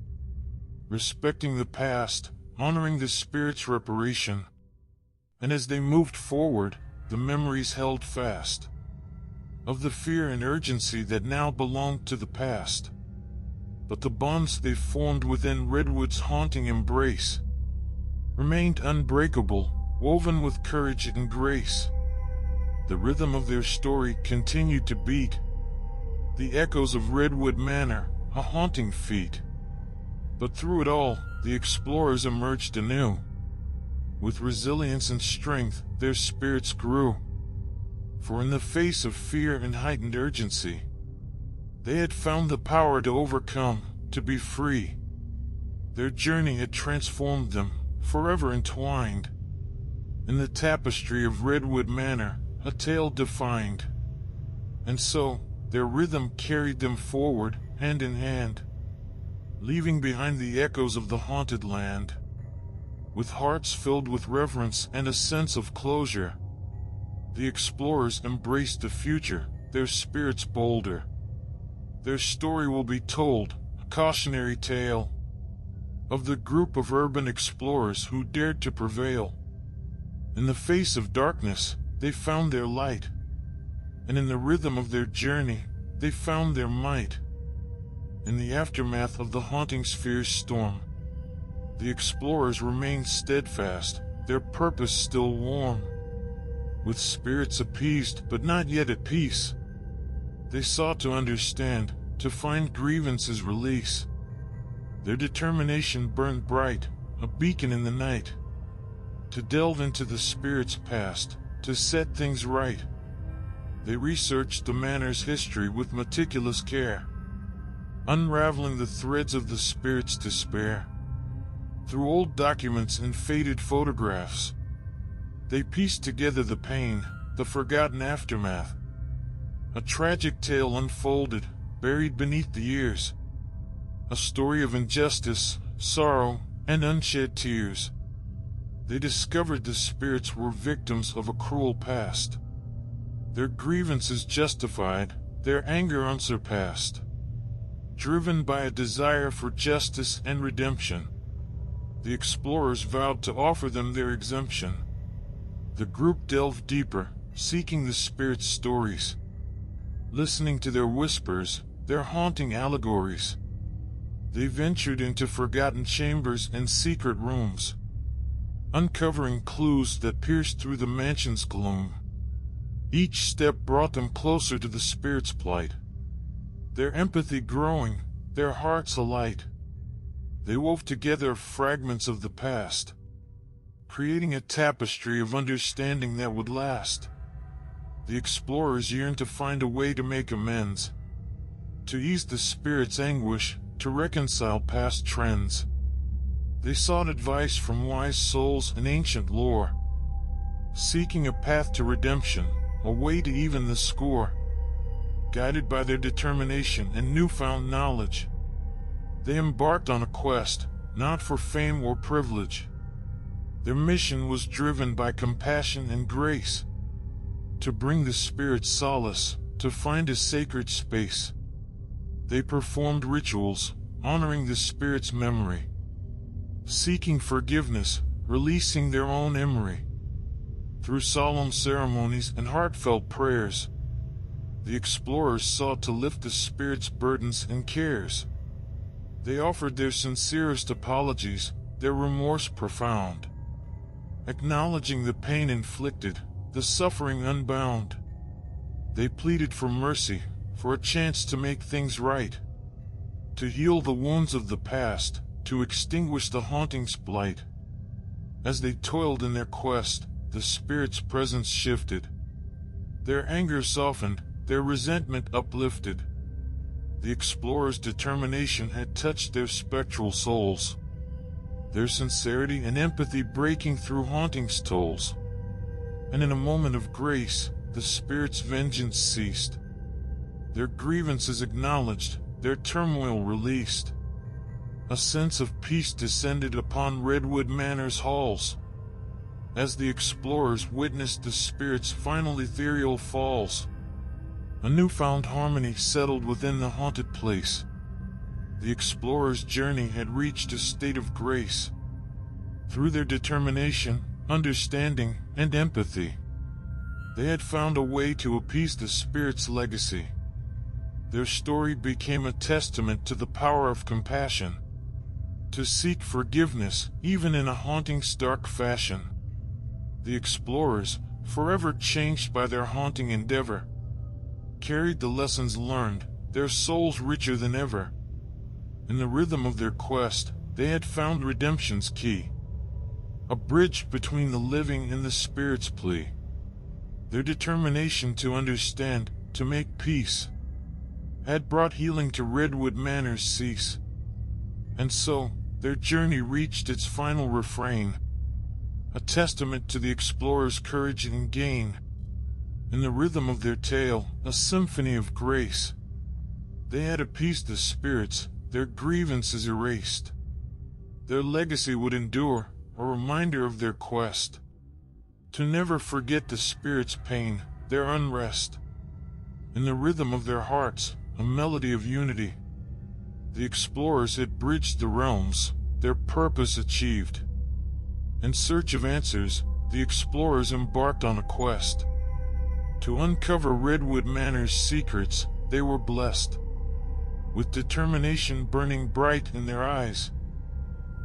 respecting the past, honoring the spirit's reparation. And as they moved forward, the memories held fast of the fear and urgency that now belonged to the past. But the bonds they formed within Redwood's haunting embrace remained unbreakable, woven with courage and grace. The rhythm of their story continued to beat, the echoes of Redwood Manor, a haunting feat. But through it all, the explorers emerged anew. With resilience and strength, their spirits grew. For in the face of fear and heightened urgency, they had found the power to overcome, to be free. Their journey had transformed them, forever entwined in the tapestry of Redwood Manor, a tale defined. And so, their rhythm carried them forward, hand in hand, leaving behind the echoes of the haunted land. With hearts filled with reverence and a sense of closure, the explorers embraced the future, their spirits bolder. Their story will be told, a cautionary tale of the group of urban explorers who dared to prevail. In the face of darkness, they found their light, and in the rhythm of their journey, they found their might. In the aftermath of the haunting's fierce storm, the explorers remained steadfast, their purpose still warm. With spirits appeased but not yet at peace, they sought to understand, to find grievances release. Their determination burned bright, a beacon in the night, to delve into the spirit's past, to set things right. They researched the manor's history with meticulous care, unraveling the threads of the spirit's despair. Through old documents and faded photographs, they pieced together the pain, the forgotten aftermath. A tragic tale unfolded, buried beneath the years. A story of injustice, sorrow, and unshed tears. They discovered the spirits were victims of a cruel past. Their grievances justified, their anger unsurpassed. Driven by a desire for justice and redemption, the explorers vowed to offer them their exemption. The group delved deeper, seeking the spirits' stories, listening to their whispers, their haunting allegories. They ventured into forgotten chambers and secret rooms, uncovering clues that pierced through the mansion's gloom. Each step brought them closer to the spirits' plight, their empathy growing, their hearts alight. They wove together fragments of the past, creating a tapestry of understanding that would last. The explorers yearned to find a way to make amends, to ease the spirit's anguish, to reconcile past trends. They sought advice from wise souls and ancient lore, seeking a path to redemption, a way to even the score. Guided by their determination and newfound knowledge, they embarked on a quest, not for fame or privilege. Their mission was driven by compassion and grace, to bring the spirit solace, to find a sacred space. They performed rituals, honoring the spirit's memory, seeking forgiveness, releasing their own memory. Through solemn ceremonies and heartfelt prayers, the explorers sought to lift the spirit's burdens and cares. They offered their sincerest apologies, their remorse profound, acknowledging the pain inflicted, the suffering unbound. They pleaded for mercy, for a chance to make things right, to heal the wounds of the past, to extinguish the haunting's blight. As they toiled in their quest, the spirit's presence shifted. Their anger softened, their resentment uplifted. The explorers' determination had touched their spectral souls, their sincerity and empathy breaking through hauntings' tolls. And in a moment of grace, the spirit's vengeance ceased. Their grievances acknowledged, their turmoil released. A sense of peace descended upon Redwood Manor's halls, as the explorers witnessed the spirit's final ethereal falls. A newfound harmony settled within the haunted place. The explorers' journey had reached a state of grace. Through their determination, understanding, and empathy, they had found a way to appease the spirit's legacy. Their story became a testament to the power of compassion, to seek forgiveness even in a haunting, stark fashion. The explorers, forever changed by their haunting endeavor, carried the lessons learned, their souls richer than ever. In the rhythm of their quest, they had found redemption's key, a bridge between the living and the spirit's plea. Their determination to understand, to make peace, had brought healing to Redwood Manor's cease. And so, their journey reached its final refrain, a testament to the explorers' courage and gain. In the rhythm of their tale, a symphony of grace, they had appeased the spirits, their grievances erased. Their legacy would endure, a reminder of their quest, to never forget the spirit's pain, their unrest. In the rhythm of their hearts, a melody of unity. The explorers had bridged the realms, their purpose achieved. In search of answers, the explorers embarked on a quest. To uncover Redwood Manor's secrets, they were blessed. With determination burning bright in their eyes,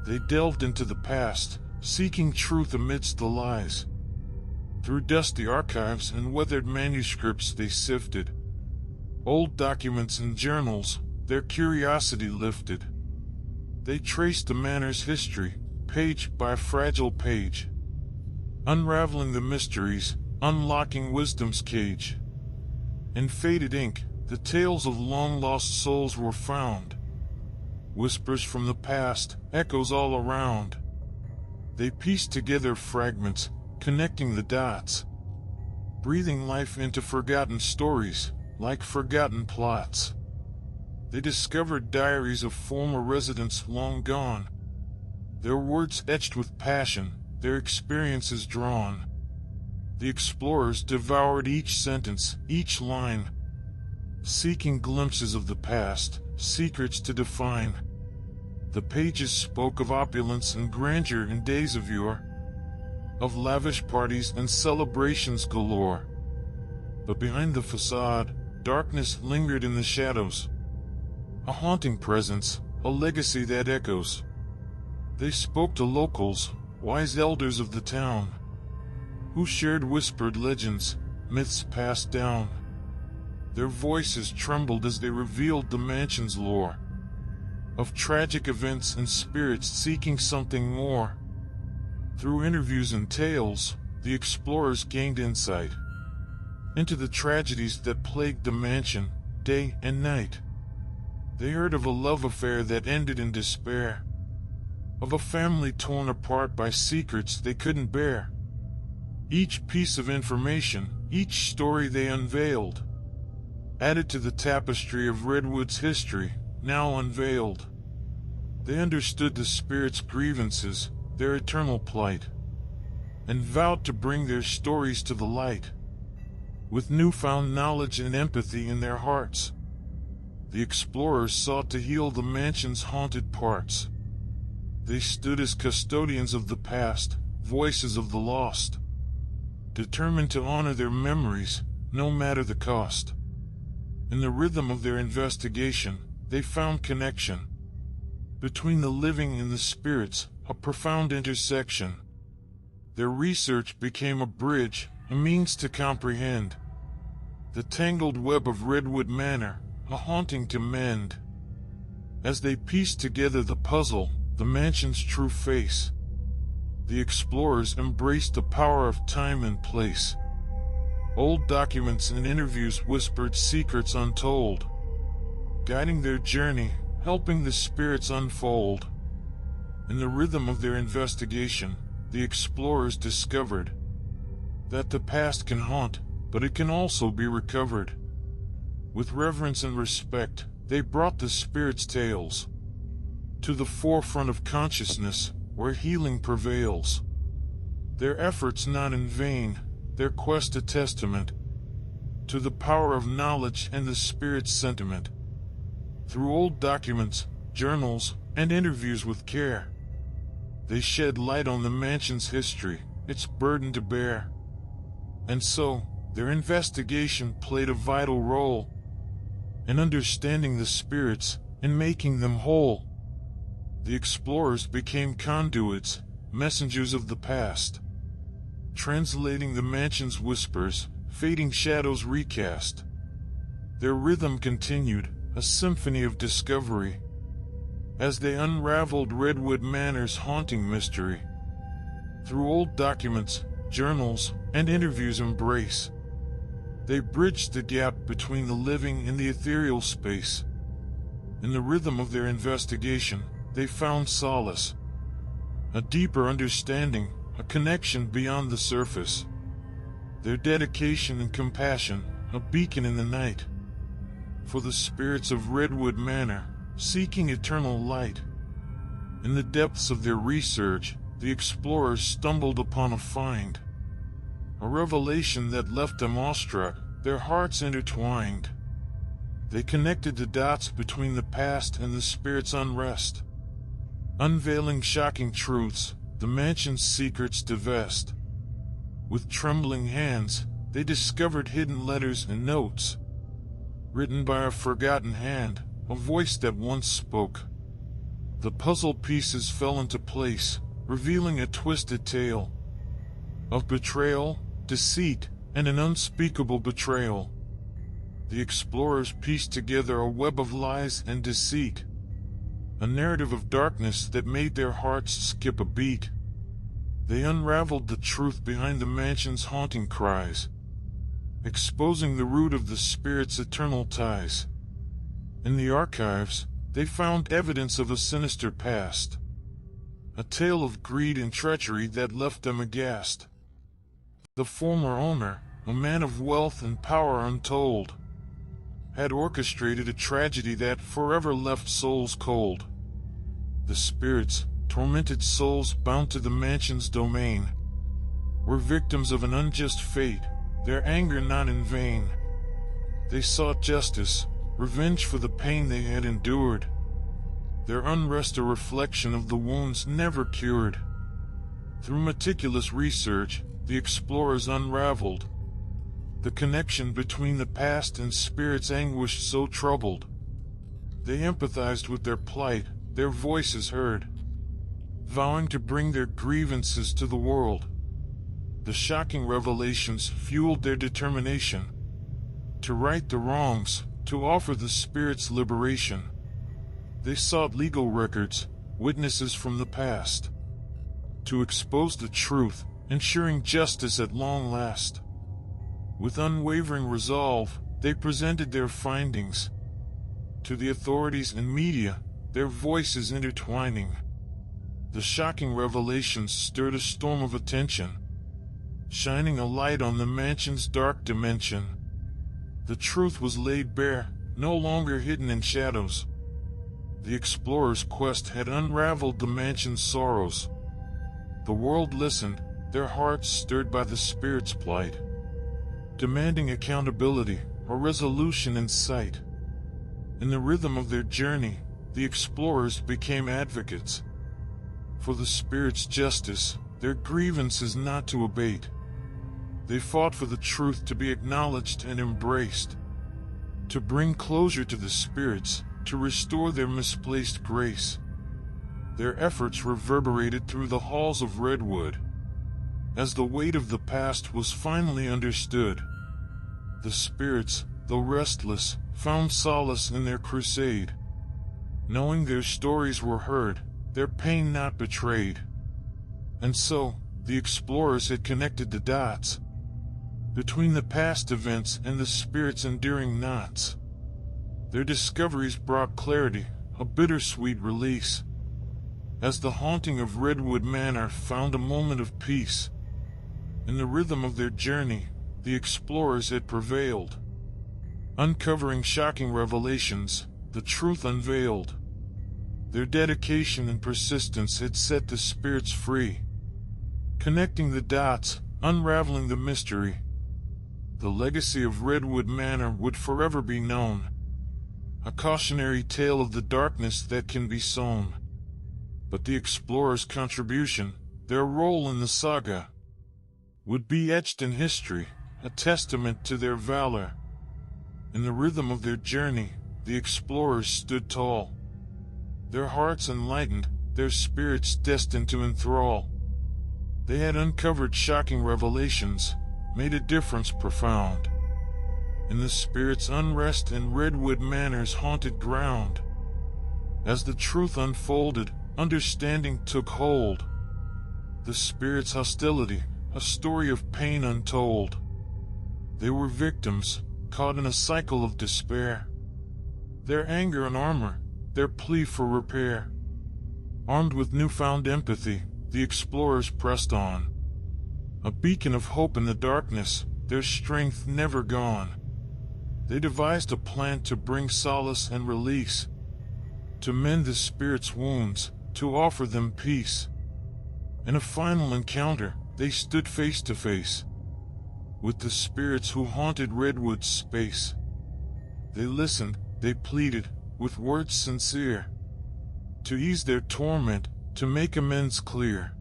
they delved into the past, seeking truth amidst the lies. Through dusty archives and weathered manuscripts they sifted, old documents and journals, their curiosity lifted. They traced the Manor's history, page by fragile page, unraveling the mysteries, unlocking wisdom's cage. In faded ink, the tales of long-lost souls were found. Whispers from the past, echoes all around. They pieced together fragments, connecting the dots, breathing life into forgotten stories, like forgotten plots. They discovered diaries of former residents long gone, their words etched with passion, their experiences drawn. The explorers devoured each sentence, each line, seeking glimpses of the past, secrets to define. The pages spoke of opulence and grandeur in days of yore, of lavish parties and celebrations galore. But behind the facade, darkness lingered in the shadows, a haunting presence, a legacy that echoes. They spoke to locals, wise elders of the town, who shared whispered legends, myths passed down. Their voices trembled as they revealed the mansion's lore, of tragic events and spirits seeking something more. Through interviews and tales, the explorers gained insight into the tragedies that plagued the mansion, day and night. They heard of a love affair that ended in despair, of a family torn apart by secrets they couldn't bear. Each piece of information, each story they unveiled, added to the tapestry of Redwood's history, now unveiled. They understood the spirits' grievances, their eternal plight, and vowed to bring their stories to the light. With newfound knowledge and empathy in their hearts, the explorers sought to heal the mansion's haunted parts. They stood as custodians of the past, voices of the lost, determined to honor their memories, no matter the cost. In the rhythm of their investigation, they found connection between the living and the spirits, a profound intersection. Their research became a bridge, a means to comprehend the tangled web of Redwood Manor, a haunting to mend. As they pieced together the puzzle, the mansion's true face, the explorers embraced the power of time and place. Old documents and interviews whispered secrets untold, guiding their journey, helping the spirits unfold. In the rhythm of their investigation, the explorers discovered that the past can haunt, but it can also be recovered. With reverence and respect, they brought the spirits' tales to the forefront of consciousness, where healing prevails. Their efforts not in vain, their quest a testament to the power of knowledge and the spirit's sentiment. Through old documents, journals, and interviews with care, they shed light on the mansion's history, its burden to bear. And so, their investigation played a vital role in understanding the spirits and making them whole. The explorers became conduits, messengers of the past, translating the mansion's whispers, fading shadows recast. Their rhythm continued, a symphony of discovery, as they unraveled Redwood Manor's haunting mystery. Through old documents, journals, and interviews embrace, they bridged the gap between the living and the ethereal space. In the rhythm of their investigation, they found solace, a deeper understanding, a connection beyond the surface. Their dedication and compassion, a beacon in the night, for the spirits of Redwood Manor, seeking eternal light. In the depths of their research, the explorers stumbled upon a find, a revelation that left them awestruck, their hearts intertwined. They connected the dots between the past and the spirit's unrest, unveiling shocking truths, the mansion's secrets divest. With trembling hands, they discovered hidden letters and notes, written by a forgotten hand, a voice that once spoke. The puzzle pieces fell into place, revealing a twisted tale of betrayal, deceit, and an unspeakable betrayal. The explorers pieced together a web of lies and deceit, a narrative of darkness that made their hearts skip a beat. They unraveled the truth behind the mansion's haunting cries, exposing the root of the spirit's eternal ties. In the archives, they found evidence of a sinister past, a tale of greed and treachery that left them aghast. The former owner, a man of wealth and power untold, had orchestrated a tragedy that forever left souls cold. The spirits, tormented souls bound to the mansion's domain, were victims of an unjust fate, their anger not in vain. They sought justice, revenge for the pain they had endured, their unrest a reflection of the wounds never cured. Through meticulous research, the explorers unraveled the connection between the past and spirits anguish so troubled. They empathized with their plight, their voices heard, vowing to bring their grievances to the world. The shocking revelations fueled their determination to right the wrongs, to offer the spirits liberation. They sought legal records, witnesses from the past, to expose the truth, ensuring justice at long last. With unwavering resolve, they presented their findings to the authorities and media, their voices intertwining. The shocking revelations stirred a storm of attention, shining a light on the mansion's dark dimension. The truth was laid bare, no longer hidden in shadows. The explorer's quest had unraveled the mansion's sorrows. The world listened, their hearts stirred by the spirit's plight, demanding accountability, a resolution in sight. In the rhythm of their journey, the explorers became advocates for the spirit's justice, their grievances not to abate. They fought for the truth to be acknowledged and embraced, to bring closure to the spirits, to restore their misplaced grace. Their efforts reverberated through the halls of Redwood. As the weight of the past was finally understood, the spirits, though restless, found solace in their crusade, knowing their stories were heard, their pain not betrayed. And so, the explorers had connected the dots between the past events and the spirit's enduring knots. Their discoveries brought clarity, a bittersweet release, as the haunting of Redwood Manor found a moment of peace. In the rhythm of their journey, the explorers had prevailed, uncovering shocking revelations, the truth unveiled. Their dedication and persistence had set the spirits free, connecting the dots, unraveling the mystery. The legacy of Redwood Manor would forever be known, a cautionary tale of the darkness that can be sown. But the explorers' contribution, their role in the saga, would be etched in history, a testament to their valor. In the rhythm of their journey, the explorers stood tall, their hearts enlightened, their spirits destined to enthrall. They had uncovered shocking revelations, made a difference profound in the spirit's unrest and Redwood Manor's haunted ground. As the truth unfolded, understanding took hold. The spirit's hostility, a story of pain untold. They were victims, caught in a cycle of despair. Their anger and armor, their plea for repair. Armed with newfound empathy, the explorers pressed on, a beacon of hope in the darkness, their strength never gone. They devised a plan to bring solace and release, to mend the spirit's wounds, to offer them peace. In a final encounter, they stood face to face with the spirits who haunted Redwood's space. They listened, they pleaded, with words sincere, to ease their torment, to make amends clear.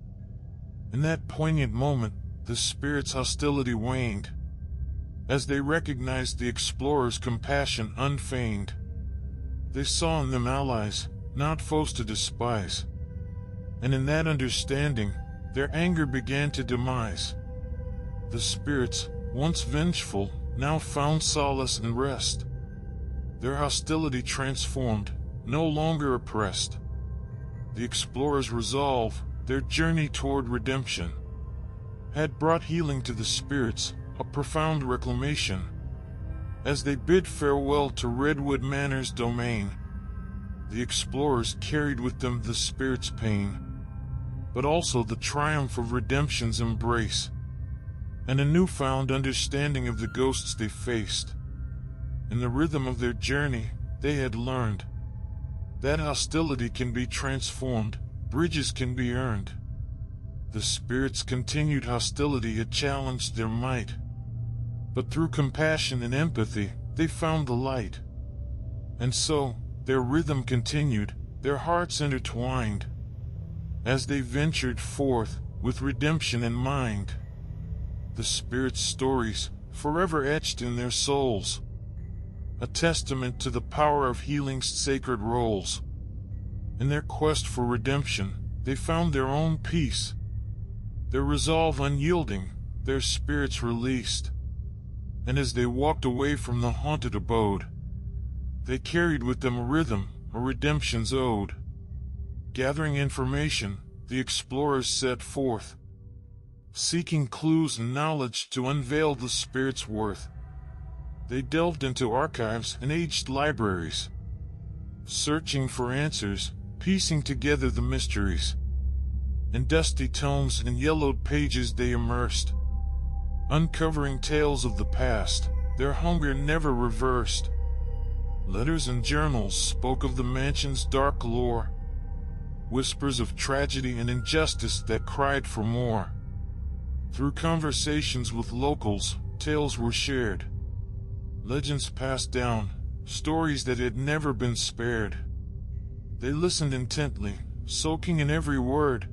In that poignant moment, the spirits' hostility waned, as they recognized the explorers' compassion unfeigned. They saw in them allies, not foes to despise. And in that understanding, their anger began to demise. The spirits, once vengeful, now found solace and rest. Their hostility transformed, no longer oppressed. The explorers' resolve, their journey toward redemption, had brought healing to the spirits, a profound reclamation. As they bid farewell to Redwood Manor's domain, the explorers carried with them the spirit's pain, but also the triumph of redemption's embrace, and a newfound understanding of the ghosts they faced. In the rhythm of their journey, they had learned that hostility can be transformed, bridges can be earned. The spirits' continued hostility had challenged their might, but through compassion and empathy, they found the light. And so, their rhythm continued, their hearts intertwined, as they ventured forth with redemption in mind. The spirits' stories, forever etched in their souls, a testament to the power of healing's sacred roles. In their quest for redemption, they found their own peace, their resolve unyielding, their spirits released. And as they walked away from the haunted abode, they carried with them a rhythm, a redemption's ode. Gathering information, the explorers set forth, seeking clues and knowledge to unveil the spirit's worth. They delved into archives and aged libraries, searching for answers, piecing together the mysteries. In dusty tomes and yellowed pages they immersed, uncovering tales of the past, their hunger never reversed. Letters and journals spoke of the mansion's dark lore, whispers of tragedy and injustice that cried for more. Through conversations with locals, tales were shared, legends passed down, stories that had never been spared. They listened intently, soaking in every word,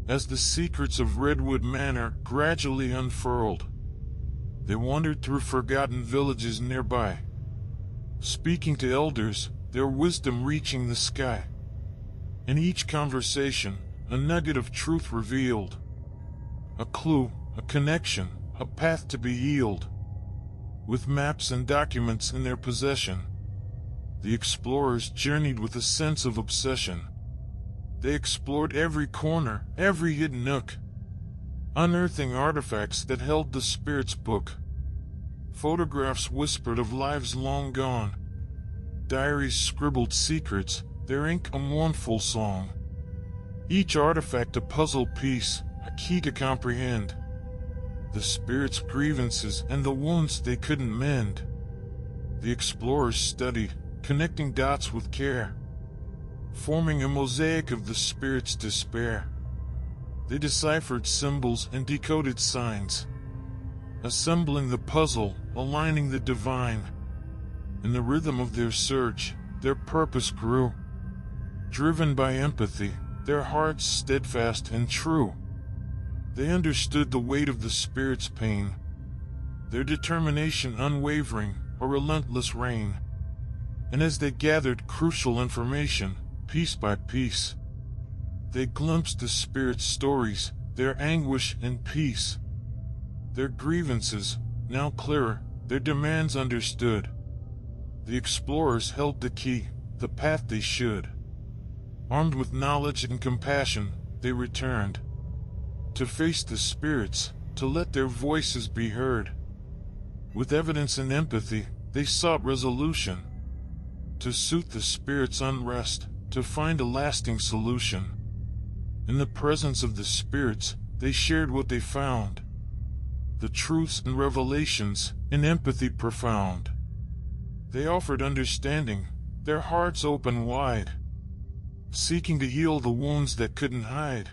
as the secrets of Redwood Manor gradually unfurled. They wandered through forgotten villages nearby, speaking to elders, their wisdom reaching the sky. In each conversation, a nugget of truth revealed, a clue, a connection, a path to be healed. With maps and documents in their possession, the explorers journeyed with a sense of obsession. They explored every corner, every hidden nook, unearthing artifacts that held the spirit's book. Photographs whispered of lives long gone, diaries scribbled secrets, their ink a mournful song. Each artifact a puzzle piece, a key to comprehend the spirit's grievances and the wounds they couldn't mend. The explorers studied, connecting dots with care, forming a mosaic of the spirit's despair. They deciphered symbols and decoded signs, assembling the puzzle, aligning the divine. In the rhythm of their search, their purpose grew, driven by empathy, their hearts steadfast and true. They understood the weight of the spirit's pain, their determination unwavering, a relentless reign. And as they gathered crucial information, piece by piece, they glimpsed the spirit's stories, their anguish and peace, their grievances, now clearer, their demands understood. The explorers held the key, the path they should. Armed with knowledge and compassion, they returned to face the spirits, to let their voices be heard. With evidence and empathy, they sought resolution, to soothe the spirit's unrest, to find a lasting solution. In the presence of the spirits, they shared what they found, the truths and revelations, in empathy profound. They offered understanding, their hearts open wide, seeking to heal the wounds that couldn't hide.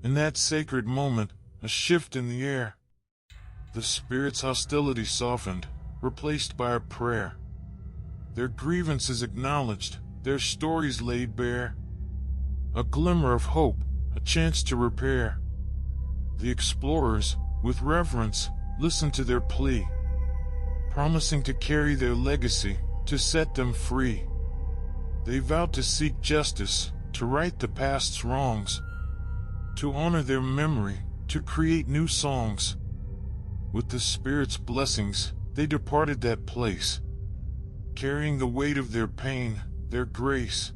In that sacred moment, a shift in the air. The spirit's hostility softened, replaced by a prayer. Their grievances acknowledged, their stories laid bare. A glimmer of hope, a chance to repair. The explorers, with reverence, listened to their plea, promising to carry their legacy, to set them free. They vowed to seek justice, to right the past's wrongs, to honor their memory, to create new songs. With the spirit's blessings, they departed that place, carrying the weight of their pain, their grace.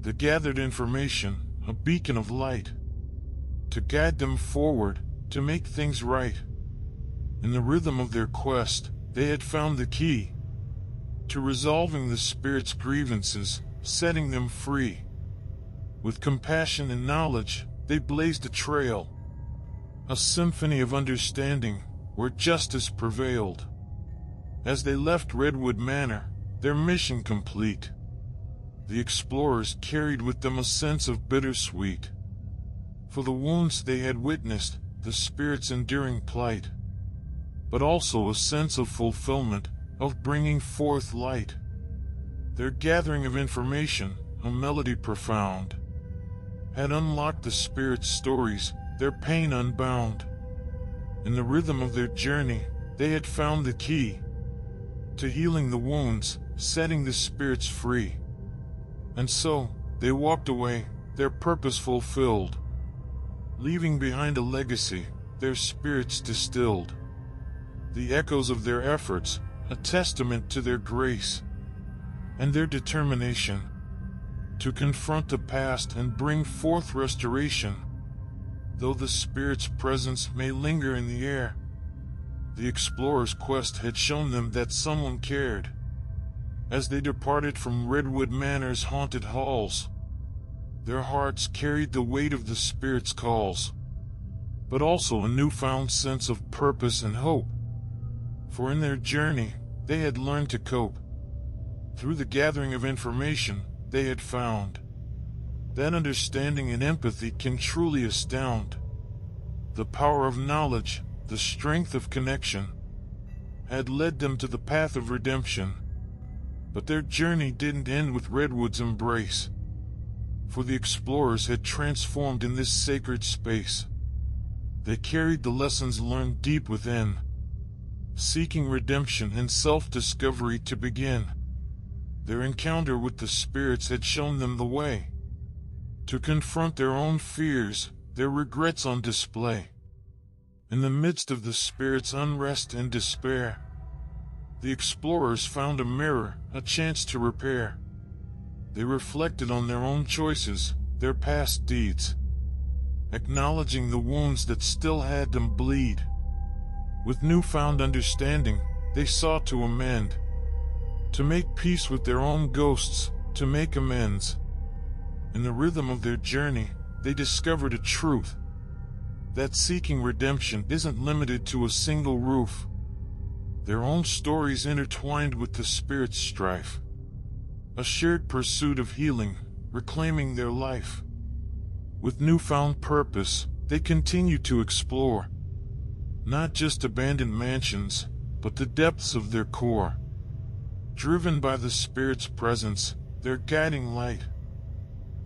The gathered information, a beacon of light, to guide them forward, to make things right. In the rhythm of their quest, they had found the key to resolving the spirits' grievances, setting them free. With compassion and knowledge, they blazed a trail, a symphony of understanding where justice prevailed. As they left Redwood Manor, their mission complete, the explorers carried with them a sense of bittersweet. For the wounds they had witnessed, the spirits' enduring plight, but also a sense of fulfillment, of bringing forth light. Their gathering of information, a melody profound, had unlocked the spirits' stories, their pain unbound. In the rhythm of their journey, they had found the key to healing the wounds, setting the spirits free. And so, they walked away, their purpose fulfilled, leaving behind a legacy, their spirits distilled. The echoes of their efforts, a testament to their grace and their determination to confront the past and bring forth restoration. Though the spirit's presence may linger in the air, the explorers' quest had shown them that someone cared. As they departed from Redwood Manor's haunted halls, their hearts carried the weight of the spirit's calls, but also a newfound sense of purpose and hope. For in their journey, they had learned to cope. Through the gathering of information, they had found that understanding and empathy can truly astound. The power of knowledge, the strength of connection, had led them to the path of redemption. But their journey didn't end with Redwood's embrace, for the explorers had transformed in this sacred space. They carried the lessons learned deep within, seeking redemption and self-discovery to begin. Their encounter with the spirits had shown them the way to confront their own fears, their regrets on display. In the midst of the spirits' unrest and despair, the explorers found a mirror, a chance to repair. They reflected on their own choices, their past deeds, acknowledging the wounds that still had them bleed. With newfound understanding, they sought to amend, to make peace with their own ghosts, to make amends. In the rhythm of their journey, they discovered a truth, that seeking redemption isn't limited to a single roof. Their own stories intertwined with the spirit's strife, a shared pursuit of healing, reclaiming their life. With newfound purpose, they continue to explore, not just abandoned mansions, but the depths of their core. Driven by the spirit's presence, their guiding light,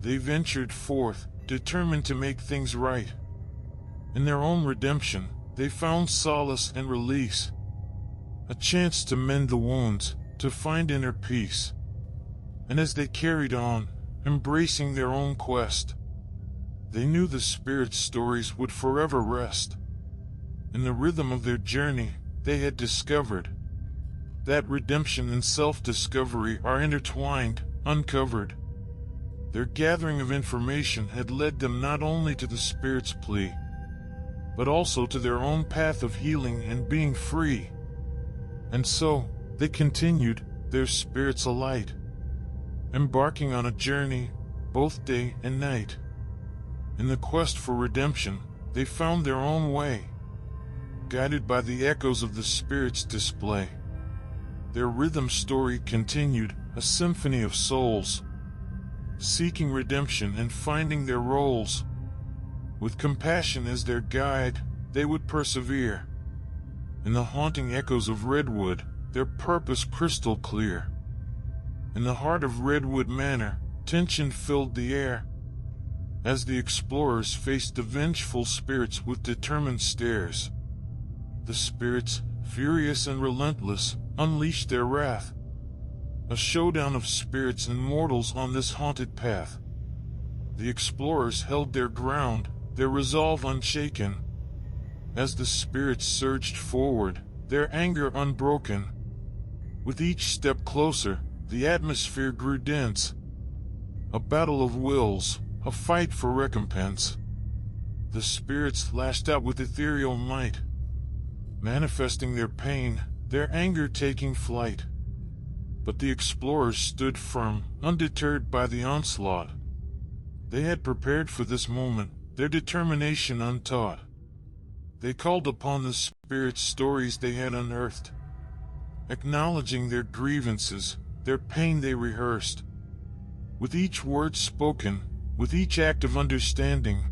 they ventured forth, determined to make things right. In their own redemption, they found solace and release, a chance to mend the wounds, to find inner peace. And as they carried on, embracing their own quest, they knew the spirit's stories would forever rest. In the rhythm of their journey, they had discovered that redemption and self-discovery are intertwined, uncovered. Their gathering of information had led them not only to the spirit's plea, but also to their own path of healing and being free. And so, they continued, their spirits alight, embarking on a journey, both day and night. In the quest for redemption, they found their own way, guided by the echoes of the spirit's display. Their rhythm story continued, a symphony of souls, seeking redemption and finding their roles. With compassion as their guide, they would persevere. In the haunting echoes of Redwood, their purpose crystal clear. In the heart of Redwood Manor, tension filled the air, as the explorers faced the vengeful spirits with determined stares. The spirits, furious and relentless, unleashed their wrath. A showdown of spirits and mortals on this haunted path. The explorers held their ground, their resolve unshaken. As the spirits surged forward, their anger unbroken. With each step closer, the atmosphere grew dense. A battle of wills, a fight for recompense. The spirits lashed out with ethereal might, manifesting their pain, their anger taking flight. But the explorers stood firm, undeterred by the onslaught. They had prepared for this moment, their determination untaught. They called upon the spirits' stories they had unearthed, acknowledging their grievances, their pain they rehearsed. With each word spoken, with each act of understanding,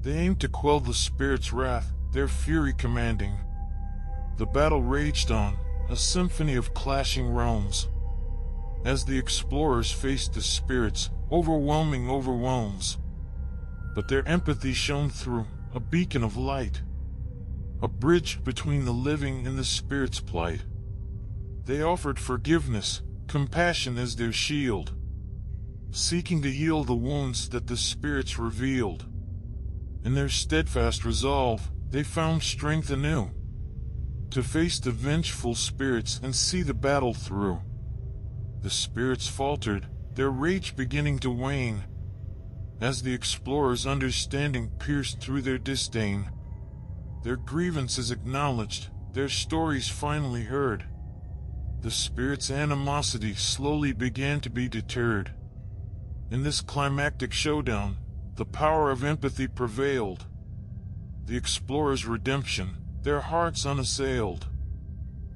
they aimed to quell the spirits' wrath, their fury commanding. The battle raged on, a symphony of clashing realms. As the explorers faced the spirits, overwhelming overwhelms. But their empathy shone through, a beacon of light. A bridge between the living and the spirits' plight. They offered forgiveness, compassion as their shield, seeking to heal the wounds that the spirits revealed. In their steadfast resolve, they found strength anew to face the vengeful spirits and see the battle through. The spirits faltered, their rage beginning to wane, as the explorers' understanding pierced through their disdain. Their grievances acknowledged, their stories finally heard. The spirits' animosity slowly began to be deterred. In this climactic showdown, the power of empathy prevailed. The explorers' redemption, their hearts unassailed.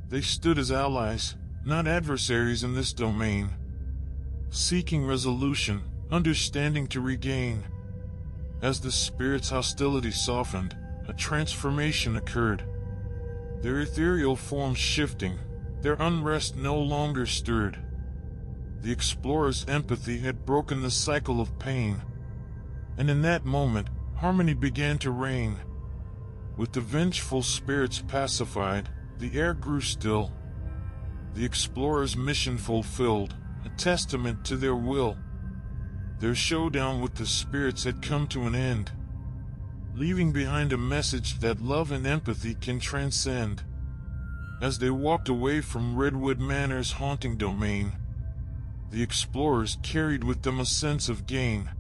They stood as allies, not adversaries in this domain, seeking resolution, understanding to regain. As the spirits' hostility softened, a transformation occurred. Their ethereal forms shifting, their unrest no longer stirred. The explorers' empathy had broken the cycle of pain, and in that moment, harmony began to reign. With the vengeful spirits pacified, the air grew still. The explorers' mission fulfilled, a testament to their will. Their showdown with the spirits had come to an end, leaving behind a message that love and empathy can transcend. As they walked away from Redwood Manor's haunting domain, the explorers carried with them a sense of gain.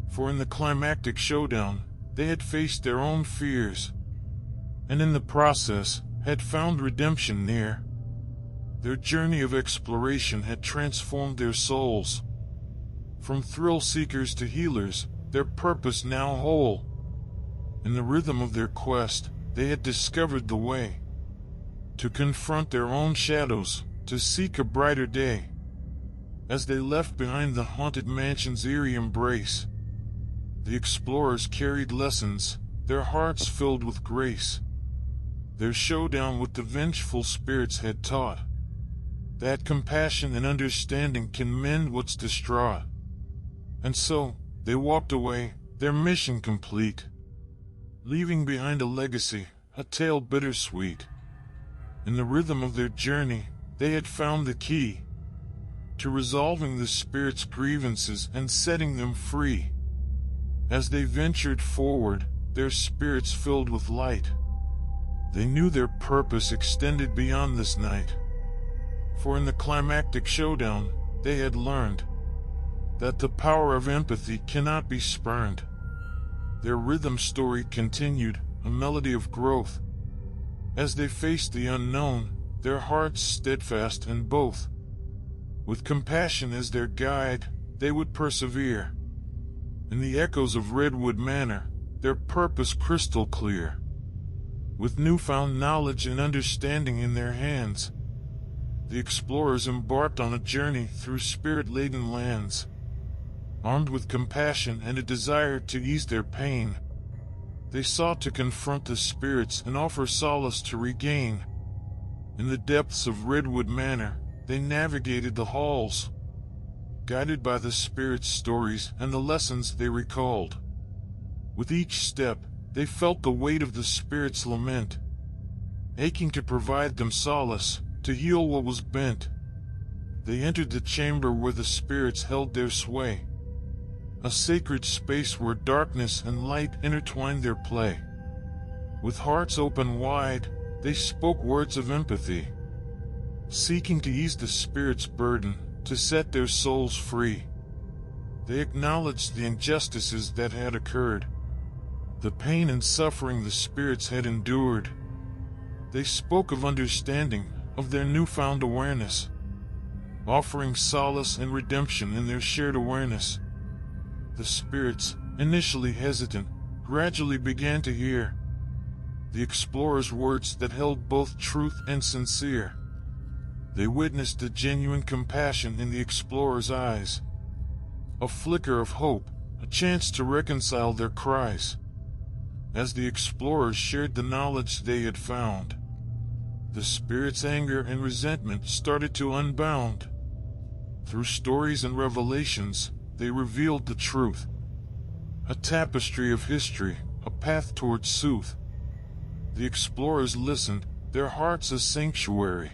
For in the climactic showdown, they had faced their own fears, and in the process, had found redemption near. Their journey of exploration had transformed their souls. From thrill-seekers to healers, their purpose now whole. In the rhythm of their quest, they had discovered the way to confront their own shadows, to seek a brighter day. As they left behind the haunted mansion's eerie embrace, the explorers carried lessons, their hearts filled with grace. Their showdown with the vengeful spirits had taught that compassion and understanding can mend what's distraught. And so, they walked away, their mission complete, leaving behind a legacy, a tale bittersweet. In the rhythm of their journey, they had found the key to resolving the spirits' grievances and setting them free. As they ventured forward, their spirits filled with light. They knew their purpose extended beyond this night. For in the climactic showdown, they had learned that the power of empathy cannot be spurned. Their rhythm story continued, a melody of growth. As they faced the unknown, their hearts steadfast in both. With compassion as their guide, they would persevere. In the echoes of Redwood Manor, their purpose crystal clear. With newfound knowledge and understanding in their hands, the explorers embarked on a journey through spirit-laden lands. Armed with compassion and a desire to ease their pain, they sought to confront the spirits and offer solace to regain. In the depths of Redwood Manor, they navigated the halls, guided by the spirits' stories and the lessons they recalled. With each step, they felt the weight of the spirits' lament, aching to provide them solace, to heal what was bent. They entered the chamber where the spirits held their sway, a sacred space where darkness and light intertwined their play. With hearts open wide, they spoke words of empathy, seeking to ease the spirits' burden, to set their souls free. They acknowledged the injustices that had occurred, the pain and suffering the spirits had endured, They spoke of understanding, of their newfound awareness, offering solace and redemption in their shared awareness. The spirits, initially hesitant, gradually began to hear the explorers' words that held both truth and sincere. They witnessed a genuine compassion in the explorers' eyes, a flicker of hope, a chance to reconcile their cries. As the explorers shared the knowledge they had found, the spirits' anger and resentment started to unbound. Through stories and revelations, they revealed the truth. A tapestry of history, a path towards sooth. The explorers listened, their hearts a sanctuary,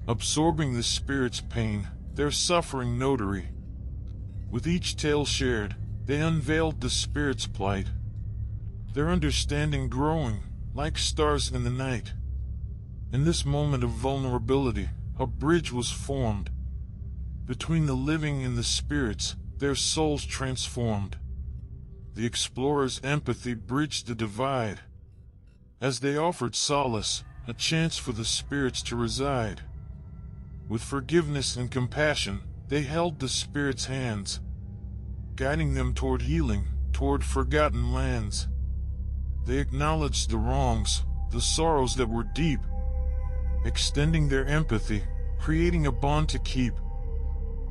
absorbing the spirits' pain, their suffering notary. With each tale shared, they unveiled the spirits' plight, their understanding growing, like stars in the night. In this moment of vulnerability, a bridge was formed between the living and the spirits, their souls transformed. The explorers' empathy bridged the divide, as they offered solace, a chance for the spirits to reside. With forgiveness and compassion, they held the spirits' hands, guiding them toward healing, toward forgotten lands. They acknowledged the wrongs, the sorrows that were deep, extending their empathy, creating a bond to keep.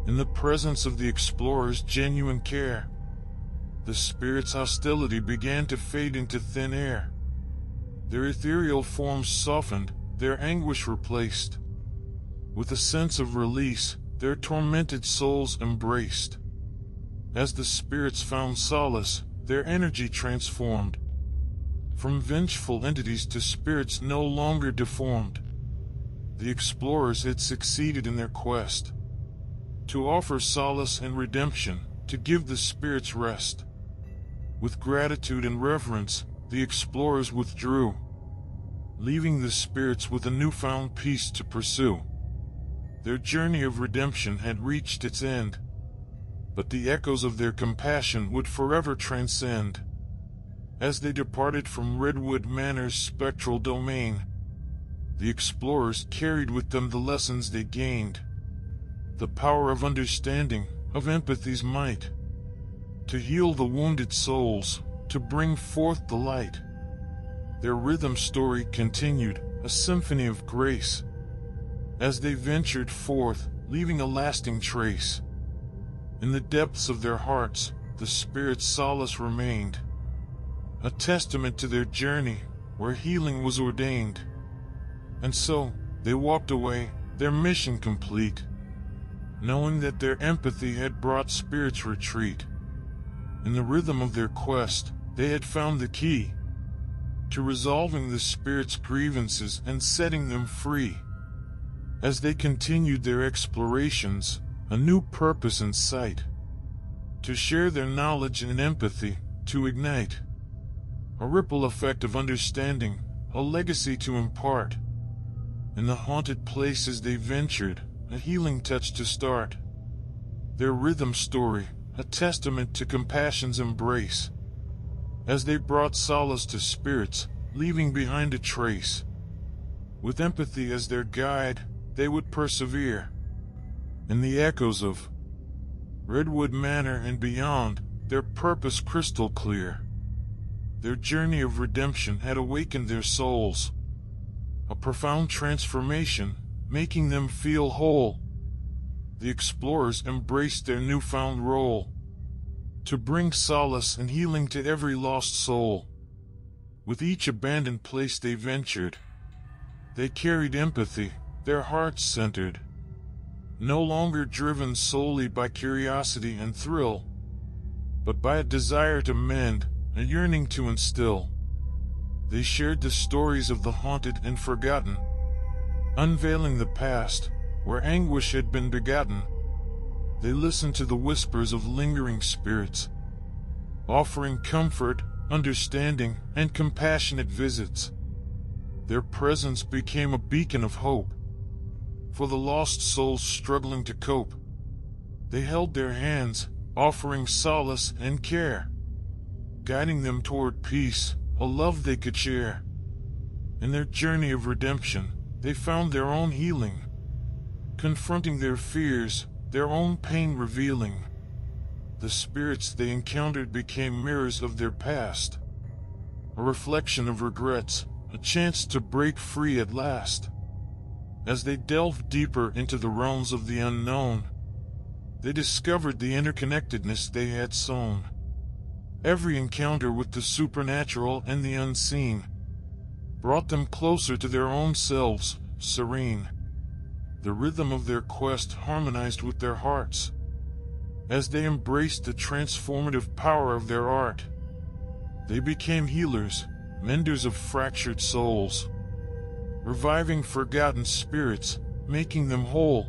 In the presence of the explorers' genuine care, the spirits' hostility began to fade into thin air. Their ethereal forms softened, their anguish replaced. With a sense of release, their tormented souls embraced. As the spirits found solace, their energy transformed. From vengeful entities to spirits no longer deformed, the explorers had succeeded in their quest to offer solace and redemption, to give the spirits rest. With gratitude and reverence, the explorers withdrew, leaving the spirits with a newfound peace to pursue. Their journey of redemption had reached its end, but the echoes of their compassion would forever transcend. As they departed from Redwood Manor's spectral domain, the explorers carried with them the lessons they gained, the power of understanding, of empathy's might, to heal the wounded souls, to bring forth the light. Their rhythm story continued, a symphony of grace, as they ventured forth, leaving a lasting trace. In the depths of their hearts, the spirits' solace remained, a testament to their journey, where healing was ordained. And so, they walked away, their mission complete, knowing that their empathy had brought spirits retreat. In the rhythm of their quest, they had found the key to resolving the spirits' grievances and setting them free. As they continued their explorations, a new purpose in sight, to share their knowledge and empathy, to ignite a ripple effect of understanding, a legacy to impart. In the haunted places they ventured, a healing touch to start. Their rhythm story, a testament to compassion's embrace, as they brought solace to spirits, leaving behind a trace. With empathy as their guide, they would persevere. In the echoes of Redwood Manor and beyond, their purpose crystal clear. Their journey of redemption had awakened their souls, a profound transformation, making them feel whole. The explorers embraced their newfound role, to bring solace and healing to every lost soul. With each abandoned place they ventured, they carried empathy, their hearts centered, no longer driven solely by curiosity and thrill, but by a desire to mend, a yearning to instill. They shared the stories of the haunted and forgotten, unveiling the past, where anguish had been begotten. They listened to the whispers of lingering spirits, offering comfort, understanding, and compassionate visits. Their presence became a beacon of hope for the lost souls struggling to cope. They held their hands, offering solace and care, guiding them toward peace, a love they could share. In their journey of redemption, they found their own healing, confronting their fears, their own pain revealing. The spirits they encountered became mirrors of their past, a reflection of regrets, a chance to break free at last. As they delved deeper into the realms of the unknown, they discovered the interconnectedness they had sown. Every encounter with the supernatural and the unseen brought them closer to their own selves, serene. The rhythm of their quest harmonized with their hearts. As they embraced the transformative power of their art, they became healers, menders of fractured souls, reviving forgotten spirits, making them whole.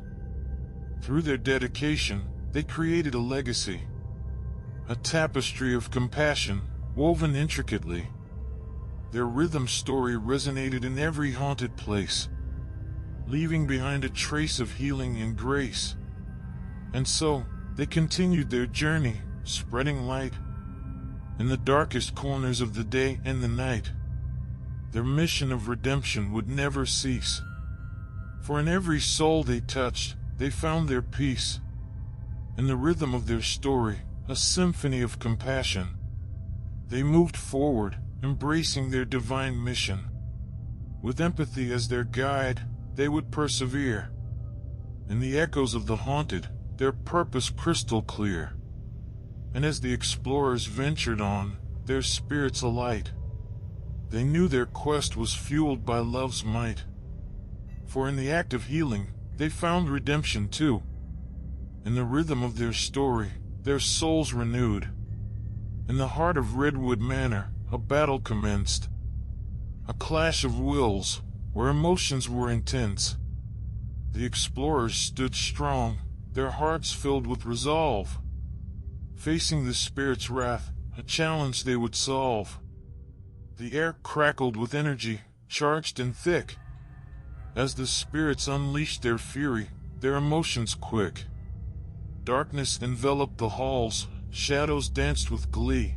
Through their dedication, they created a legacy, a tapestry of compassion, woven intricately. Their rhythm story resonated in every haunted place, leaving behind a trace of healing and grace. And so, they continued their journey, spreading light in the darkest corners of the day and the night. Their mission of redemption would never cease, for in every soul they touched, they found their peace. In the rhythm of their story, a symphony of compassion, they moved forward, embracing their divine mission. With empathy as their guide, they would persevere. In the echoes of the haunted, their purpose crystal clear. And as the explorers ventured on, their spirits alight, they knew their quest was fueled by love's might. For in the act of healing, they found redemption too. In the rhythm of their story, their souls renewed. In the heart of Redwood Manor, a battle commenced. A clash of wills, where emotions were intense. The explorers stood strong, their hearts filled with resolve. Facing the spirit's wrath, a challenge they would solve. The air crackled with energy, charged and thick. As the spirits unleashed their fury, their emotions quick. Darkness enveloped the halls, shadows danced with glee.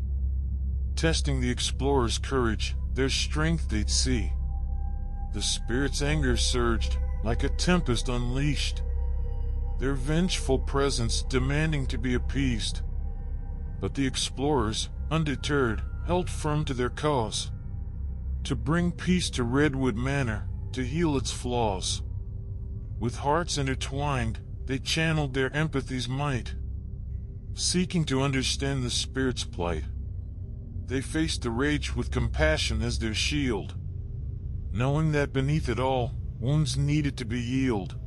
Testing the explorers' courage, their strength they'd see. The spirits' anger surged, like a tempest unleashed, their vengeful presence demanding to be appeased. But the explorers, undeterred, held firm to their cause, to bring peace to Redwood Manor, to heal its flaws. With hearts intertwined, they channeled their empathy's might, seeking to understand the spirit's plight. They faced the rage with compassion as their shield, knowing that beneath it all, wounds needed to be healed.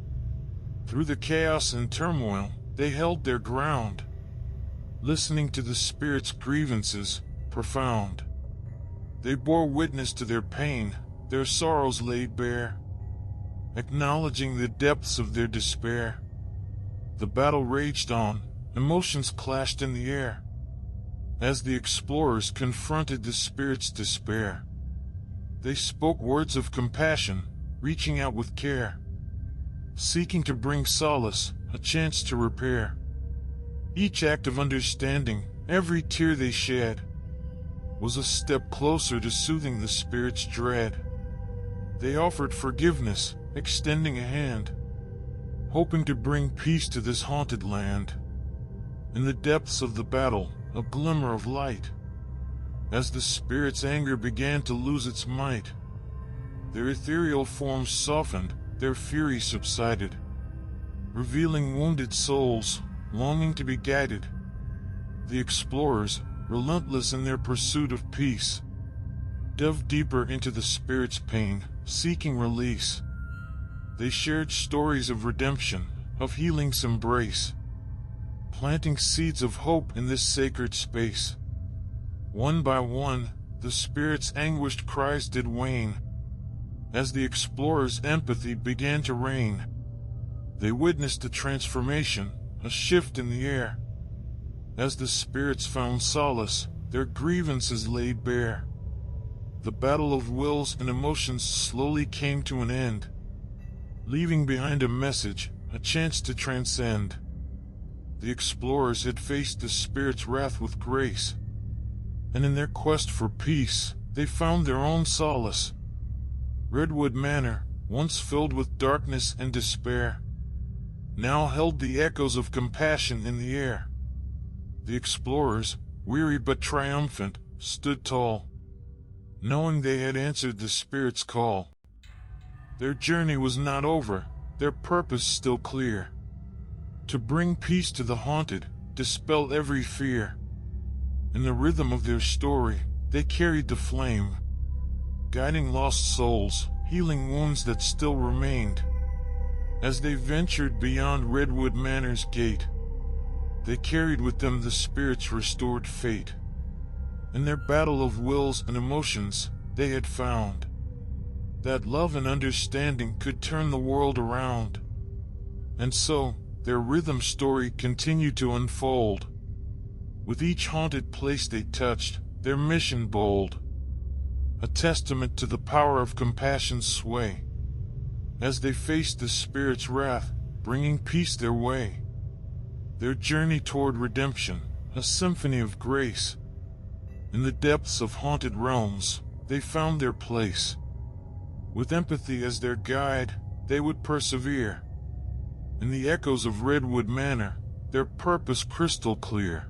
Through the chaos and turmoil, they held their ground, listening to the spirit's grievances, profound. They bore witness to their pain, their sorrows laid bare, acknowledging the depths of their despair. The battle raged on, emotions clashed in the air, as the explorers confronted the spirit's despair. They spoke words of compassion, reaching out with care, seeking to bring solace, a chance to repair. Each act of understanding, every tear they shed, was a step closer to soothing the spirit's dread. They offered forgiveness, extending a hand, hoping to bring peace to this haunted land. In the depths of the battle, a glimmer of light. As the spirit's anger began to lose its might, their ethereal forms softened, their fury subsided, revealing wounded souls, longing to be guided. The explorers, relentless in their pursuit of peace, delved deeper into the spirit's pain, seeking release. They shared stories of redemption, of healing's embrace, planting seeds of hope in this sacred space. One by one, the spirit's anguished cries did wane. As the explorers' empathy began to reign, they witnessed a transformation, a shift in the air. As the spirits found solace, their grievances laid bare. The battle of wills and emotions slowly came to an end, leaving behind a message, a chance to transcend. The explorers had faced the spirit's wrath with grace, and in their quest for peace, they found their own solace. Redwood Manor, once filled with darkness and despair, now held the echoes of compassion in the air. The explorers, weary but triumphant, stood tall, knowing they had answered the spirit's call. Their journey was not over, their purpose still clear: to bring peace to the haunted, dispel every fear. In the rhythm of their story, they carried the flame, guiding lost souls, healing wounds that still remained. As they ventured beyond Redwood Manor's gate, they carried with them the spirit's restored fate. In their battle of wills and emotions, they had found that love and understanding could turn the world around. And so, their rhythm story continued to unfold. With each haunted place they touched, their mission bold, a testament to the power of compassion's sway. As they faced the spirit's wrath, bringing peace their way, their journey toward redemption, a symphony of grace. In the depths of haunted realms, they found their place. With empathy as their guide, they would persevere. In the echoes of Redwood Manor, their purpose crystal clear: